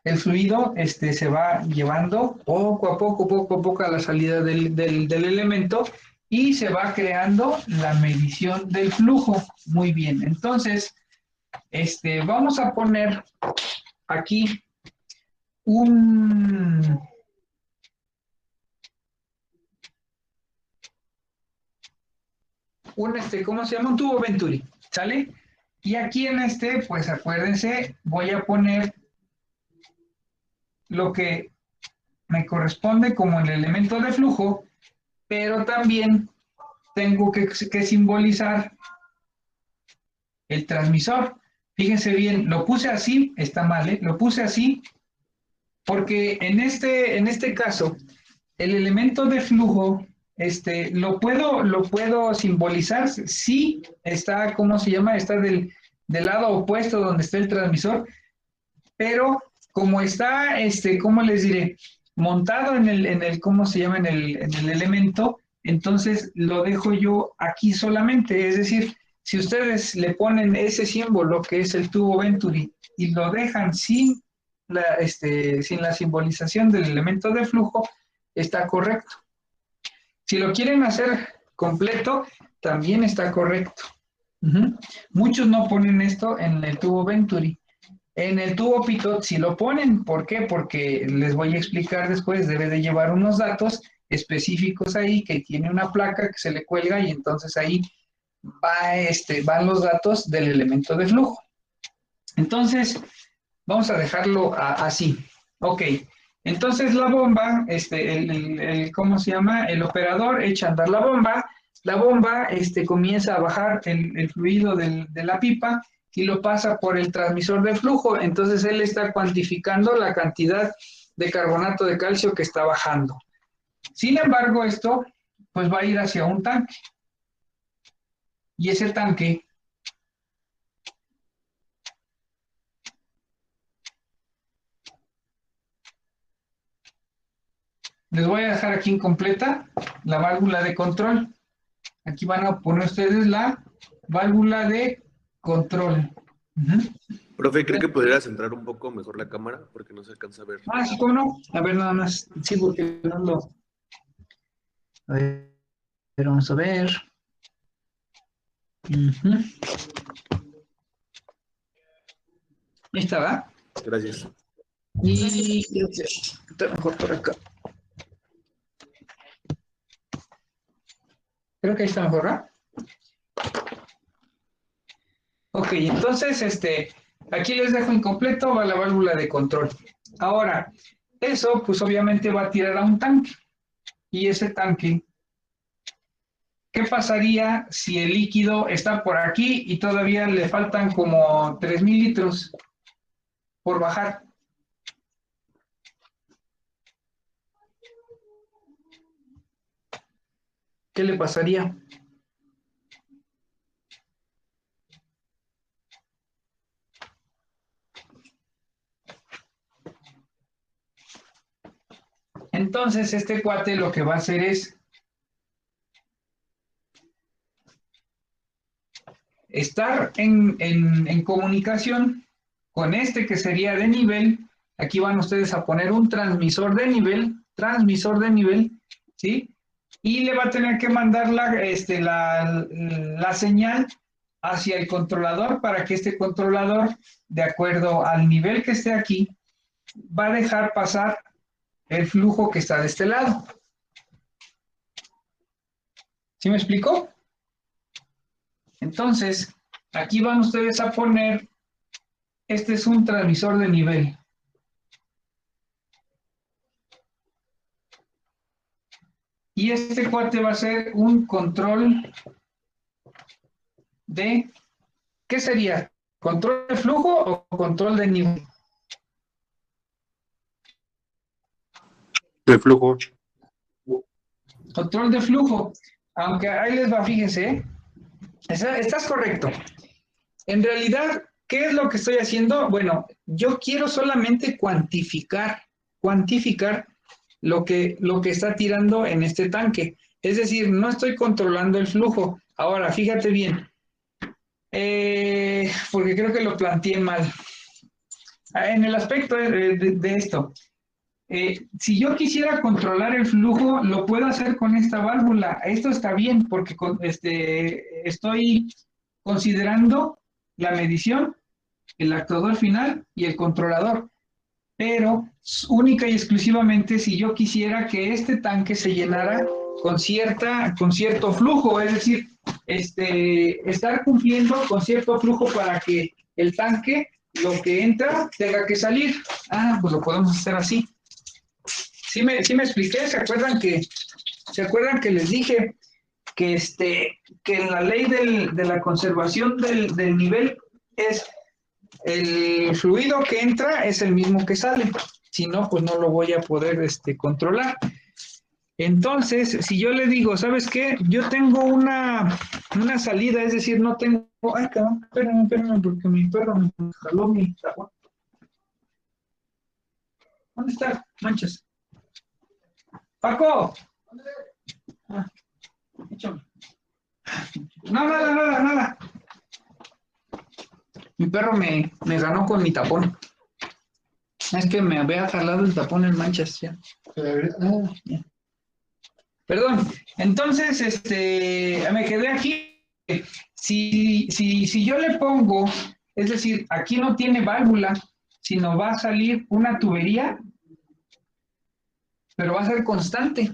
El fluido se va llevando poco a poco a la salida del elemento y se va creando la medición del flujo. Muy bien, entonces vamos a poner aquí un ¿cómo se llama? Un tubo Venturi, ¿sale? Y aquí en pues acuérdense, voy a poner lo que me corresponde como el elemento de flujo, pero también tengo que simbolizar el transmisor. Fíjense bien, lo puse así, está mal, ¿eh? Lo puse así porque en este caso, el elemento de flujo, lo puedo simbolizar, sí, está, ¿cómo se llama? Está del lado opuesto donde está el transmisor, pero como está, ¿cómo les diré? Montado en el ¿cómo se llama? En el elemento, entonces lo dejo yo aquí solamente, es decir, si ustedes le ponen ese símbolo que es el tubo Venturi y lo dejan sin la simbolización del elemento de flujo, está correcto. Si lo quieren hacer completo, también está correcto. Muchos no ponen esto en el tubo Venturi. En el tubo Pitot sí lo ponen. ¿Por qué? Porque les voy a explicar después, debe de llevar unos datos específicos ahí, que tiene una placa que se le cuelga y entonces ahí van los datos del elemento de flujo. Entonces, vamos a dejarlo así. Ok, entonces la bomba, ¿cómo se llama? El operador echa a andar la bomba comienza a bajar el fluido de la pipa y lo pasa por el transmisor de flujo, entonces él está cuantificando la cantidad de carbonato de calcio que está bajando. Sin embargo, esto pues va a ir hacia un tanque. Y ese tanque les voy a dejar aquí incompleta la válvula de control. Aquí van a poner ustedes la válvula de control. Profe, ¿cree que podría centrar un poco mejor la cámara? Porque no se alcanza a ver. Ah, sí, ¿cómo no? A ver, nada más. Sí, porque no lo... A ver, vamos a ver. Ahí está, ¿va? Gracias. Y está mejor por acá. Creo que ahí está mejor, ¿verdad? Ok, entonces, aquí les dejo incompleto, va la válvula de control. Ahora, eso, pues obviamente va a tirar a un tanque. Y ese tanque ¿qué pasaría si el líquido está por aquí y todavía le faltan como 3,000 litros por bajar? ¿Qué le pasaría? Entonces, este cuate lo que va a hacer es estar en comunicación con este que sería de nivel. Aquí van ustedes a poner un transmisor de nivel, ¿sí? Y le va a tener que mandar la señal hacia el controlador para que este controlador, de acuerdo al nivel que esté aquí, va a dejar pasar el flujo que está de este lado. ¿Sí me explico? Entonces, aquí van ustedes a poner, este es un transmisor de nivel. Y este cuate va a ser un control de, ¿qué sería? ¿Control de flujo o control de nivel? De flujo. Control de flujo. Aunque ahí les va, fíjense, ¿eh? Estás correcto. En realidad, ¿qué es lo que estoy haciendo? Bueno, yo quiero solamente cuantificar lo que está tirando en este tanque. Es decir, no estoy controlando el flujo. Ahora, fíjate bien, porque creo que lo planteé mal. En el aspecto de esto, si yo quisiera controlar el flujo, lo puedo hacer con esta válvula. Esto está bien porque estoy considerando la medición, el actuador final y el controlador. Pero única y exclusivamente si yo quisiera que este tanque se llenara con cierto flujo, es decir, estar cumpliendo con cierto flujo para que el tanque, lo que entra, tenga que salir. Pues lo podemos hacer así. ¿Sí me expliqué? ¿Se acuerdan que les dije que en la ley de la conservación del nivel es el fluido que entra es el mismo que sale? Si no, pues no lo voy a poder controlar. Entonces, si yo le digo, ¿sabes qué? Yo tengo una salida, es decir, no tengo... Ay, cabrón, espérenme, porque mi perro me jaló mi tapón. ¿Dónde está? Manchas. ¡Paco! Échame. No, nada. Mi perro me ganó con mi tapón. Es que me había jalado el tapón en manchas ya. Ya. Perdón. Entonces, me quedé aquí. Si yo le pongo, es decir, aquí no tiene válvula, sino va a salir una tubería, pero va a ser constante.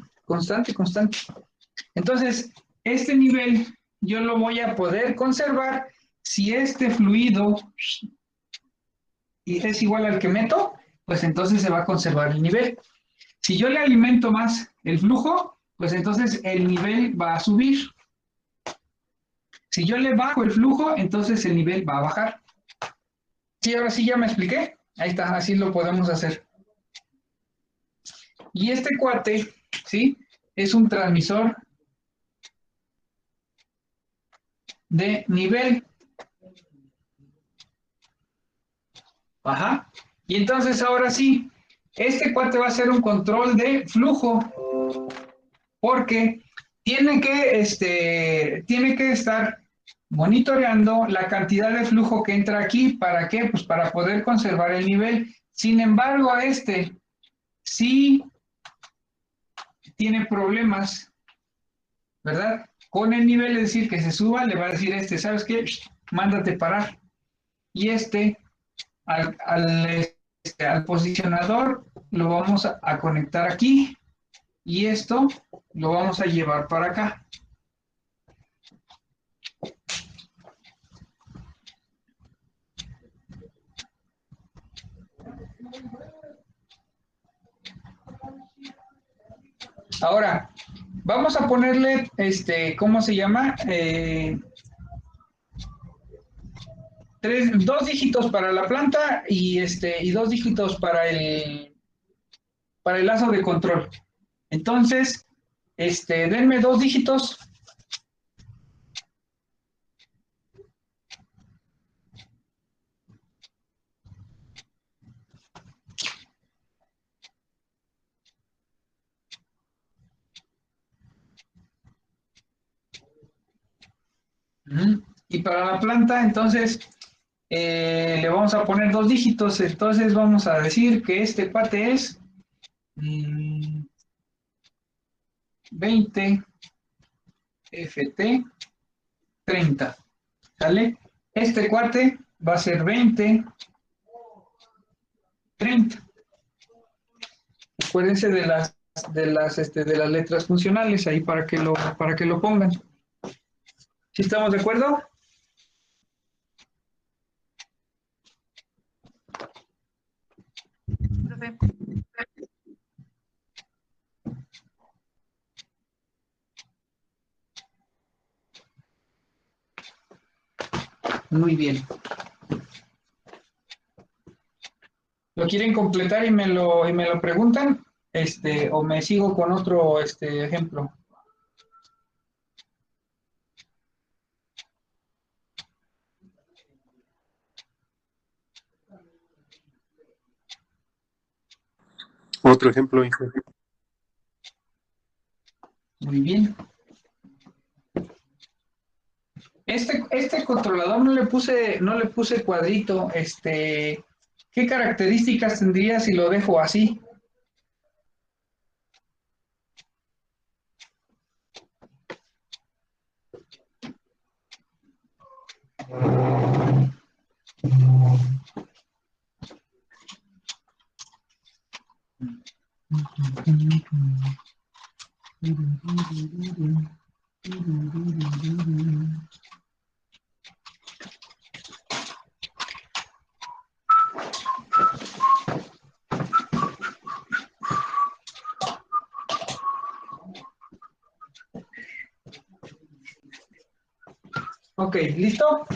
Entonces, este nivel yo lo voy a poder conservar si este fluido es igual al que meto, pues entonces se va a conservar el nivel. Si yo le alimento más el flujo, pues entonces el nivel va a subir. Si yo le bajo el flujo, entonces el nivel va a bajar. Sí, ahora sí ya me expliqué. Ahí está, así lo podemos hacer. Y este cuate, ¿sí? Es un transmisor de nivel. Ajá. Y entonces ahora sí, este cuate va a ser un control de flujo, porque tiene que estar monitoreando la cantidad de flujo que entra aquí. ¿Para qué? Pues para poder conservar el nivel. Sin embargo, sí tiene problemas, ¿verdad? Con el nivel, es decir, que se suba, le va a decir ¿sabes qué? Mándate parar. Y al posicionador lo vamos a conectar aquí y esto lo vamos a llevar para acá. Ahora, Vamos a ponerle, ¿cómo se llama? Dos dígitos para la planta y dos dígitos para el lazo de control. Entonces, denme dos dígitos. Y para la planta, entonces, le vamos a poner dos dígitos. Entonces, vamos a decir que este cuate es 20 FT 30. ¿Sale? Este cuate va a ser 20 30. Acuérdense de las letras funcionales ahí para que lo pongan. ¿Sí estamos de acuerdo? Profe. Muy bien. ¿Lo quieren completar y me lo preguntan? O me sigo con otro ejemplo. Otro ejemplo, hijo. Muy bien. Este controlador no le puse cuadrito. ¿Qué características tendría si lo dejo así? Ok, ¿listo?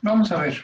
Vamos a ver.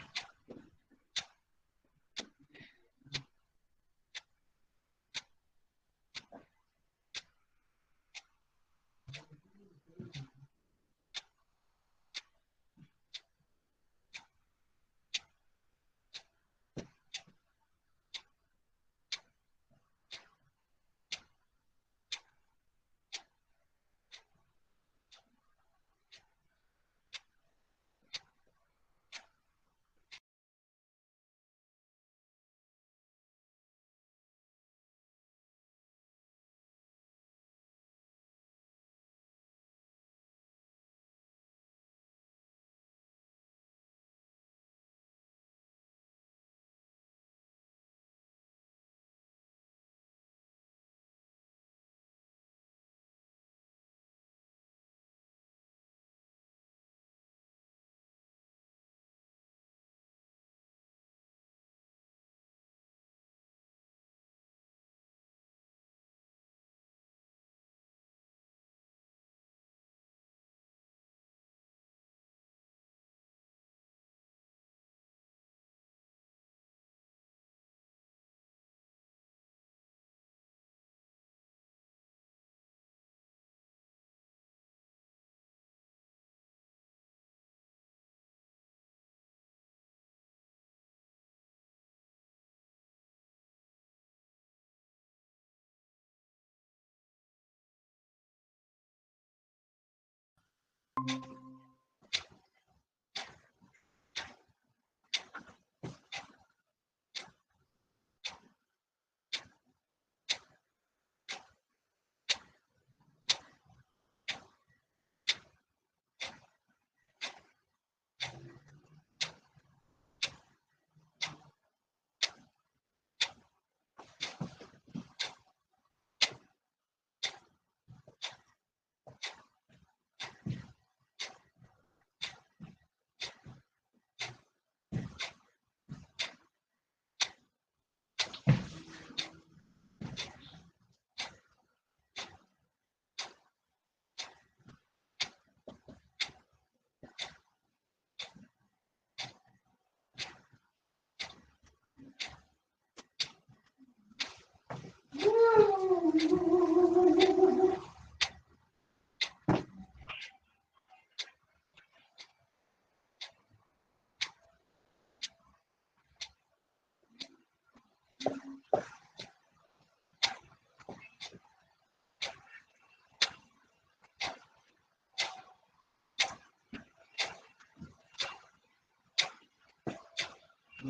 A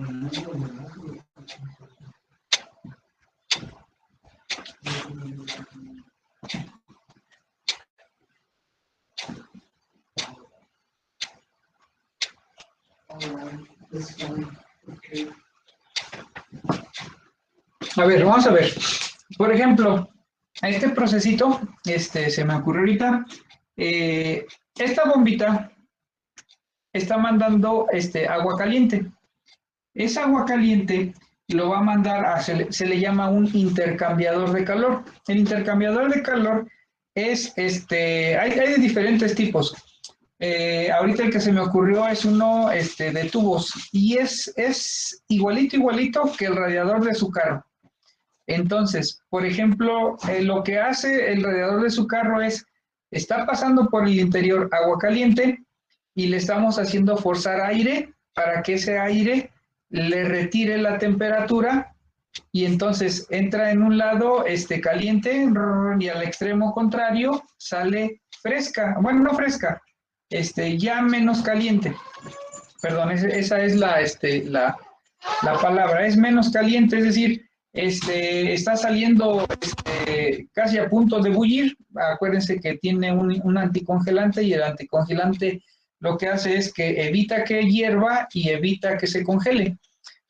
ver, vamos a ver. Por ejemplo, a este procesito, se me ocurrió ahorita, esta bombita está mandando agua caliente. Esa agua caliente lo va a mandar se le llama un intercambiador de calor. El intercambiador de calor es, hay de diferentes tipos. Ahorita el que se me ocurrió es uno de tubos y es igualito que el radiador de su carro. Entonces, por ejemplo, lo que hace el radiador de su carro está pasando por el interior agua caliente y le estamos haciendo forzar aire para que ese aire le retire la temperatura y entonces entra en un lado caliente y al extremo contrario sale fresca, bueno, no fresca, ya menos caliente. Perdón, esa es la palabra, es menos caliente, es decir, está saliendo casi a punto de bullir. Acuérdense que tiene un anticongelante y el anticongelante lo que hace es que evita que hierva y evita que se congele.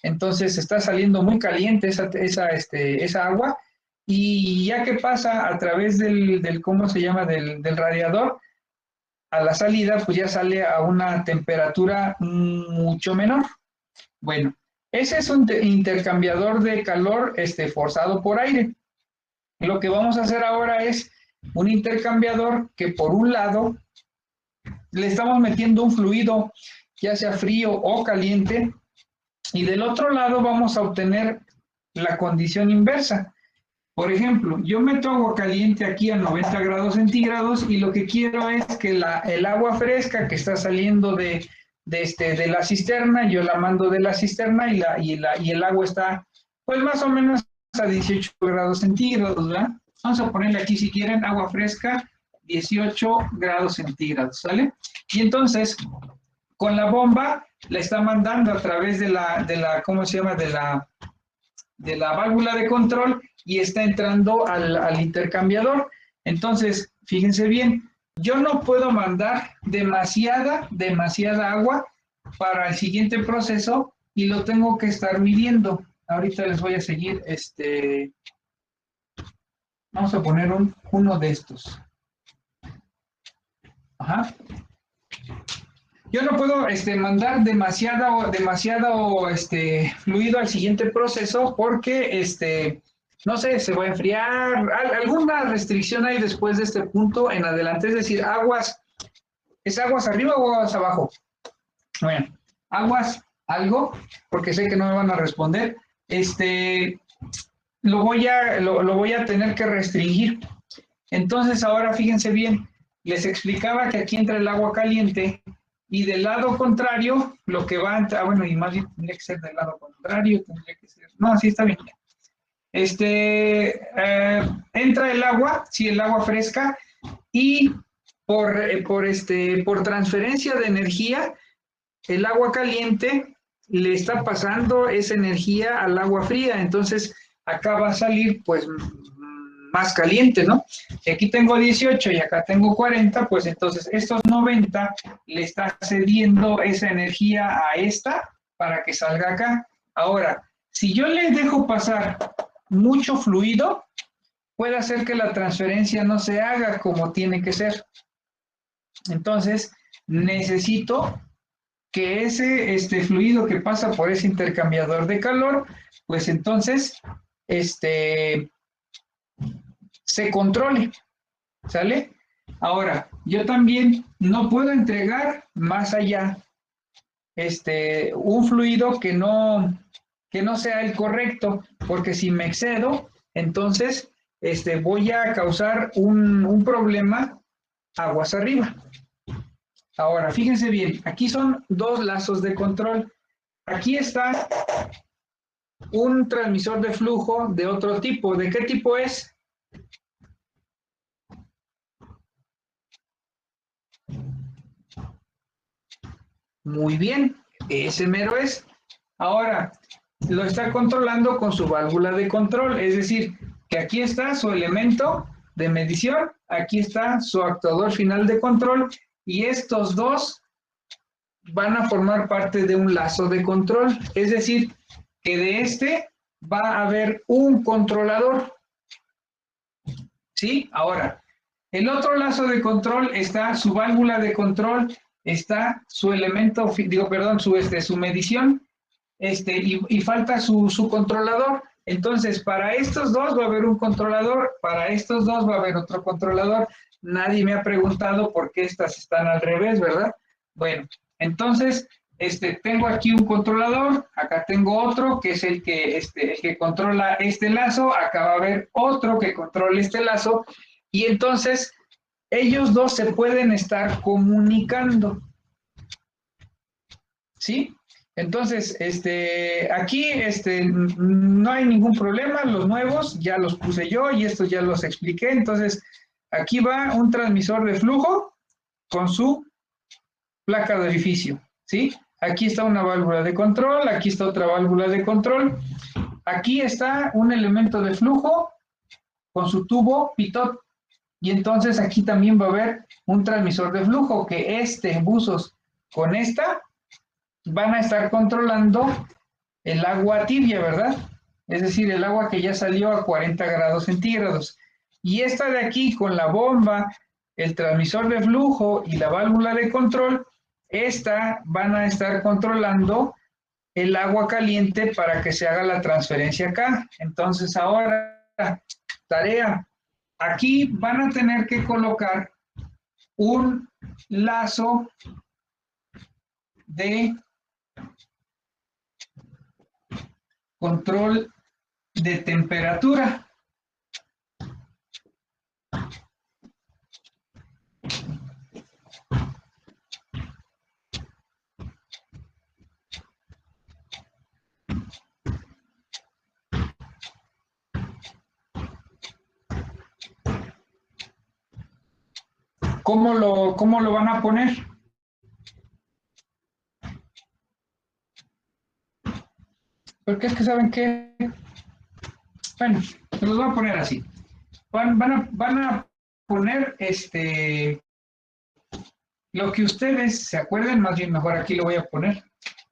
Entonces está saliendo muy caliente esa agua y ya que pasa a través del ¿cómo se llama? Del radiador, a la salida pues ya sale a una temperatura mucho menor. Bueno, ese es un intercambiador de calor forzado por aire. Lo que vamos a hacer ahora es un intercambiador que por un lado le estamos metiendo un fluido, ya sea frío o caliente, y del otro lado vamos a obtener la condición inversa. Por ejemplo, yo meto agua caliente aquí a 90 grados centígrados y lo que quiero es que el agua fresca que está saliendo de la cisterna, yo la mando de la cisterna y el agua está pues más o menos a 18 grados centígrados, ¿verdad? Vamos a ponerle aquí si quieren agua fresca 18 grados centígrados, ¿sale? Y entonces con la bomba la está mandando a través de la ¿cómo se llama? De la válvula de control y está entrando al intercambiador. Entonces, fíjense bien, yo no puedo mandar demasiada agua para el siguiente proceso y lo tengo que estar midiendo. Ahorita les voy a seguir, vamos a poner uno de estos. Ajá. Yo no puedo mandar demasiado fluido al siguiente proceso porque no sé, se va a enfriar. Alguna restricción hay después de este punto en adelante, es decir, ¿es aguas arriba o aguas abajo? Bueno, aguas algo, porque sé que no me van a responder. Lo voy a tener que restringir. Entonces, ahora fíjense bien, les explicaba que aquí entra el agua caliente y del lado contrario, lo que va a entrar, bueno, y más bien tendría que ser del lado contrario, tendría que ser, no, sí está bien. Entra el agua, sí, el agua fresca, y por transferencia de energía, el agua caliente le está pasando esa energía al agua fría, entonces acá va a salir pues más caliente, ¿no? Si aquí tengo 18 y acá tengo 40, pues entonces estos 90 le está cediendo esa energía a esta para que salga acá. Ahora, si yo le dejo pasar mucho fluido, puede hacer que la transferencia no se haga como tiene que ser. Entonces, necesito que ese fluido que pasa por ese intercambiador de calor, pues entonces, se controle, ¿sale? Ahora, yo también no puedo entregar más allá un fluido que no sea el correcto, porque si me excedo, entonces voy a causar un problema aguas arriba. Ahora, fíjense bien, aquí son dos lazos de control. Aquí está un transmisor de flujo de otro tipo. ¿De qué tipo es? Muy bien, ese mero es. Ahora, lo está controlando con su válvula de control, es decir, que aquí está su elemento de medición, aquí está su actuador final de control, y estos dos van a formar parte de un lazo de control, es decir, que de este va a haber un controlador, ¿sí? Ahora, el otro lazo de control está su válvula de control, está su elemento, su medición, y falta su controlador. Entonces, para estos dos va a haber un controlador, para estos dos va a haber otro controlador. Nadie me ha preguntado por qué estas están al revés, ¿verdad? Bueno, entonces, tengo aquí un controlador, acá tengo otro que es el que controla este lazo, acá va a haber otro que controla este lazo, y entonces ellos dos se pueden estar comunicando, ¿sí? Entonces, aquí no hay ningún problema, los nuevos ya los puse yo y estos ya los expliqué. Entonces, aquí va un transmisor de flujo con su placa de orificio, ¿sí? Aquí está una válvula de control, aquí está otra válvula de control, aquí está un elemento de flujo con su tubo pitot, y entonces aquí también va a haber un transmisor de flujo que buzos con esta van a estar controlando el agua tibia, ¿verdad? Es decir, el agua que ya salió a 40 grados centígrados. Y esta de aquí con la bomba, el transmisor de flujo y la válvula de control, van a estar controlando el agua caliente para que se haga la transferencia acá. Entonces ahora, tarea, aquí van a tener que colocar un lazo de control de temperatura. ¿Cómo lo van a poner? Porque es que saben que, bueno, se los voy a poner así. Van a poner lo que ustedes se acuerden, más bien mejor aquí lo voy a poner,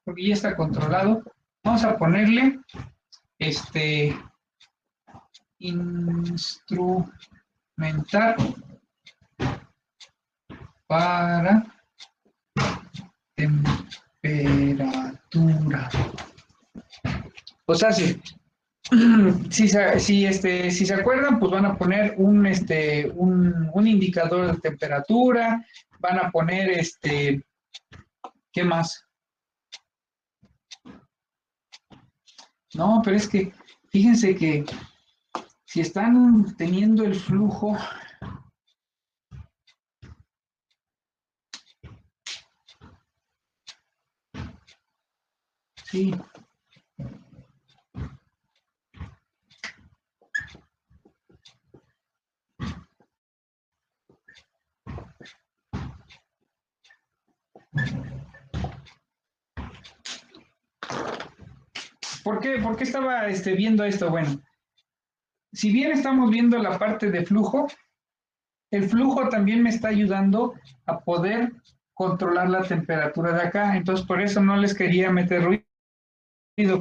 porque ya está controlado. Vamos a ponerle instrumentar para temperatura. O sea, si se acuerdan, pues van a poner un indicador de temperatura, van a poner ¿qué más? No, pero es que fíjense que si están teniendo el flujo, sí. ¿Por qué estaba viendo esto? Bueno, si bien estamos viendo la parte de flujo, el flujo también me está ayudando a poder controlar la temperatura de acá. Entonces, por eso no les quería meter ruido,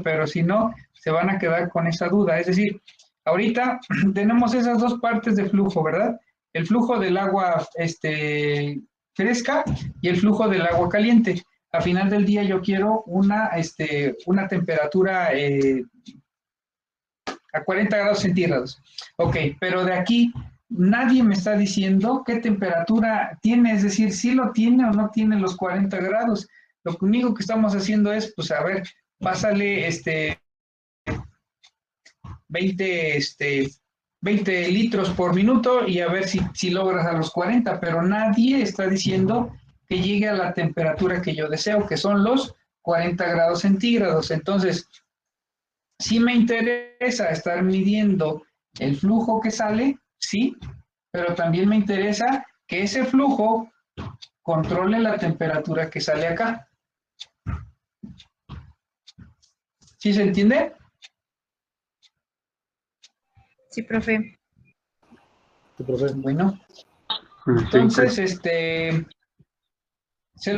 pero si no, se van a quedar con esa duda. Es decir, ahorita tenemos esas dos partes de flujo, ¿verdad? El flujo del agua fresca y el flujo del agua caliente. A final del día yo quiero una temperatura a 40 grados centígrados. Ok, pero de aquí nadie me está diciendo qué temperatura tiene, es decir, si lo tiene o no tiene los 40 grados. Lo único que estamos haciendo es, pues, a ver, pásale 20 litros por minuto y a ver si logras a los 40, pero nadie está diciendo que llegue a la temperatura que yo deseo, que son los 40 grados centígrados. Entonces, sí me interesa estar midiendo el flujo que sale, sí, pero también me interesa que ese flujo controle la temperatura que sale acá. ¿Sí se entiende? Sí, profe. Sí, profe. Bueno, Sí, entonces, pues, se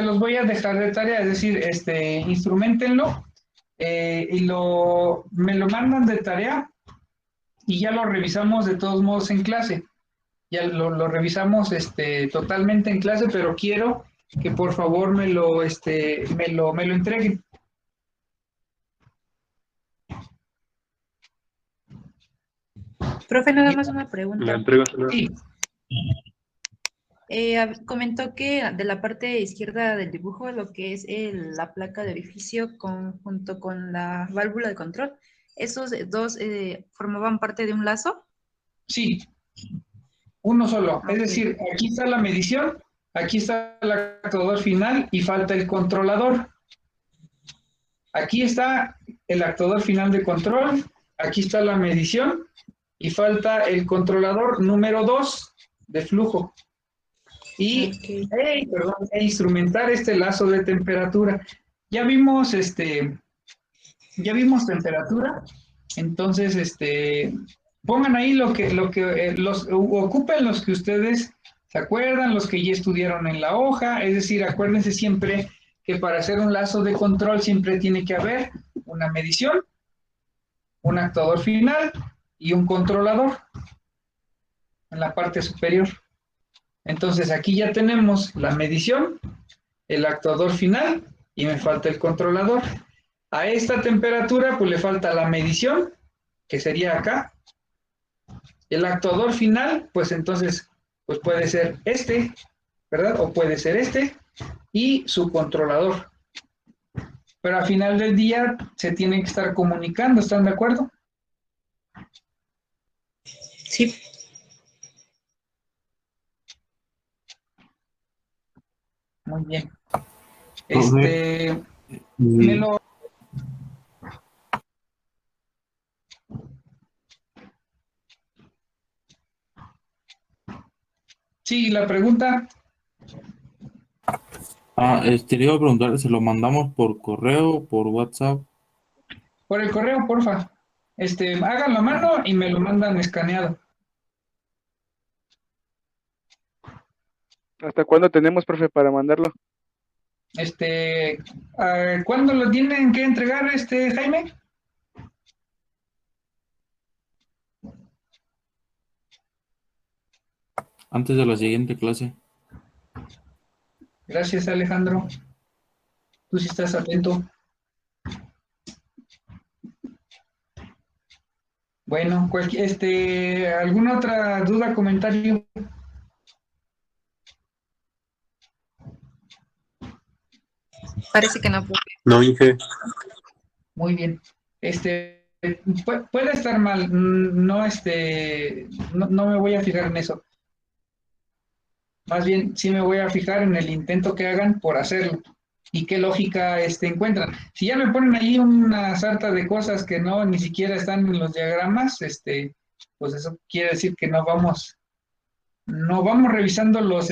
los voy a dejar de tarea, es decir, instrumentenlo y me lo mandan de tarea y ya lo revisamos de todos modos en clase. Ya lo revisamos totalmente en clase, pero quiero que por favor me lo entreguen. Profe, nada más una la pregunta. entrega. Sí, Comentó que de la parte izquierda del dibujo, lo que es la placa de orificio junto con la válvula de control, ¿esos dos formaban parte de un lazo? sí, uno solo. Es Ok. decir, aquí está la medición, aquí está el actuador final y falta el controlador. Aquí está el actuador final de control, aquí está la medición y falta el controlador número 2 de flujo. Y Ok. instrumentar este lazo de temperatura. Ya vimos temperatura, entonces pongan ahí ocupen los que ustedes se acuerdan, los que ya estudiaron en la hoja, es decir, acuérdense siempre que para hacer un lazo de control siempre tiene que haber una medición, un actuador final y un controlador en la parte superior. Entonces aquí ya tenemos la medición, el actuador final y me falta el controlador. A esta temperatura pues le falta la medición, que sería acá. El actuador final, pues entonces pues puede ser ¿verdad? O puede ser y su controlador. Pero al final del día se tienen que estar comunicando, ¿están de acuerdo? Sí. Muy bien. Profe, Me lo... Sí, la pregunta, le iba a preguntar, ¿se lo mandamos por correo, por WhatsApp? por el correo, porfa. Hagan la mano y me lo mandan escaneado. ¿Hasta cuándo tenemos, profe, para mandarlo? ¿Cuándo lo tienen que entregar, Jaime? Antes de la siguiente clase. Gracias, Alejandro. Tú sí estás atento. Bueno, ¿alguna otra duda, comentario? Parece que no, profe. No, Inge. Muy bien. Puede estar mal, no, no me voy a fijar en eso. Más bien, sí me voy a fijar en el intento que hagan por hacerlo y qué lógica encuentran. Si ya me ponen ahí una sarta de cosas que no ni siquiera están en los diagramas, pues eso quiere decir que no vamos revisando los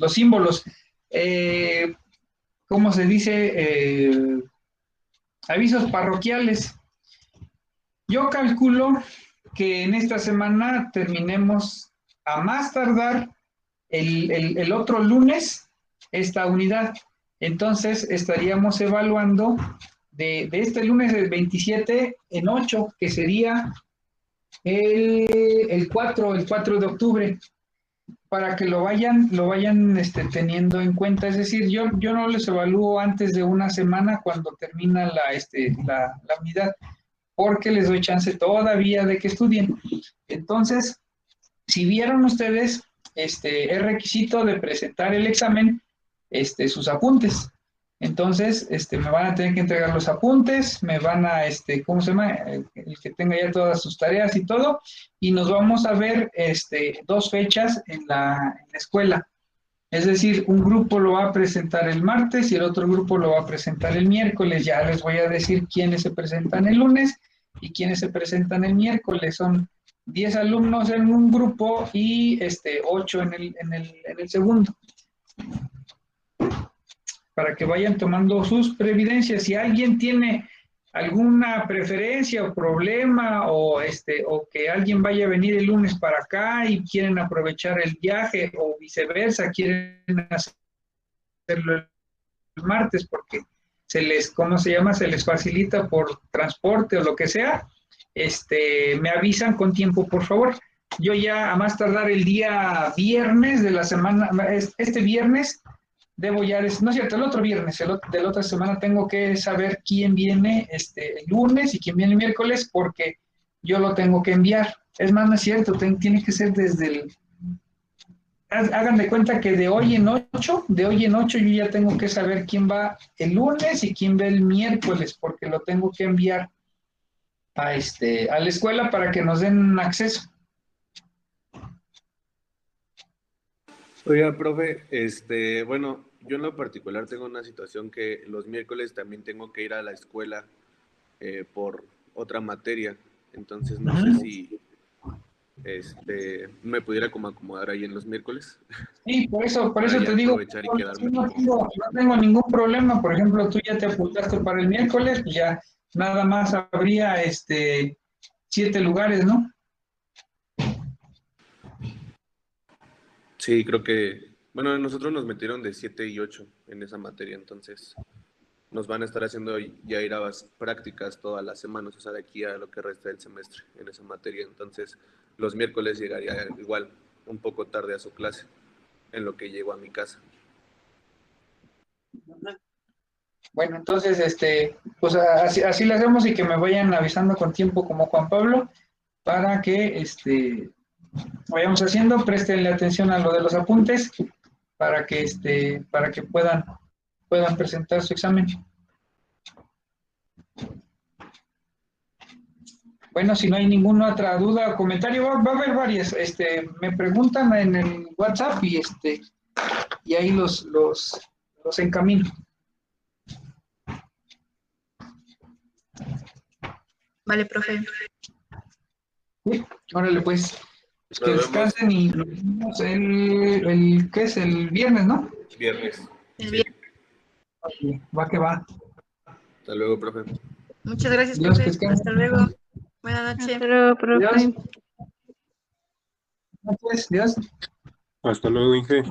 símbolos. ¿Cómo se dice? Avisos parroquiales. Yo calculo que en esta semana terminemos a más tardar el otro lunes esta unidad. Entonces estaríamos evaluando de este lunes del 27 en 8, que sería el 4 de octubre, para que lo vayan teniendo en cuenta. Es decir, yo no les evalúo antes de una semana cuando termina la unidad, porque les doy chance todavía de que estudien. Entonces, si vieron ustedes, es requisito de presentar el examen, sus apuntes. Entonces, me van a tener que entregar los apuntes, me van a, ¿cómo se llama? El que tenga ya todas sus tareas y todo, y nos vamos a ver, 2 fechas en la escuela. Es decir, un grupo lo va a presentar el martes y el otro grupo lo va a presentar el miércoles. Ya les voy a decir quiénes se presentan el lunes y quiénes se presentan el miércoles. Son 10 alumnos en un grupo y 8 en el segundo. para que vayan tomando sus previdencias. Si alguien tiene alguna preferencia o problema o que alguien vaya a venir el lunes para acá y quieren aprovechar el viaje o viceversa, quieren hacerlo el martes porque ¿cómo se llama? Se les facilita por transporte o lo que sea, me avisan con tiempo, por favor. Yo ya a más tardar el día viernes de la semana, este viernes, debo ya, no es cierto, el otro viernes, de la otra semana tengo que saber quién viene el lunes y quién viene el miércoles porque yo lo tengo que enviar. Es más, no es cierto, tiene que ser desde el... Hagan de cuenta que de hoy en 8 yo ya tengo que saber quién va el lunes y quién va el miércoles porque lo tengo que enviar a la escuela para que nos den acceso. Oiga, profe, bueno, yo en lo particular tengo una situación que los miércoles también tengo que ir a la escuela por otra materia, entonces no sé si me pudiera como acomodar ahí en los miércoles. Sí, por eso Para ya te digo, aprovechar y quedarme no como... tengo ningún problema. Por ejemplo, tú ya te apuntaste para el miércoles, pues ya nada más habría 7 lugares, ¿no? Sí, creo que, bueno, nosotros nos metieron de 7 y 8 en esa materia, entonces nos van a estar haciendo ya ir a las prácticas todas las semanas, o sea, de aquí a lo que resta del semestre en esa materia. Entonces, los miércoles llegaría igual un poco tarde a su clase, en lo que llego a mi casa. Bueno, entonces, pues así lo hacemos y que me vayan avisando con tiempo como Juan Pablo para que vayamos haciendo, prestenle atención a lo de los apuntes para que puedan presentar su examen. Bueno, si no hay ninguna otra duda o comentario, va a haber varias. Me preguntan en el WhatsApp y ahí los encamino. Vale, profe. Sí, órale, pues. Pues que Nos vemos descansen y nos vemos ¿qué es? El viernes, ¿no? viernes. El Sí. Va que va. Hasta luego, profe. Muchas gracias, Dios, que profe. descansen. Hasta luego. Buenas noches. Hasta luego, profe. Adiós. Dios. Hasta luego, Inge.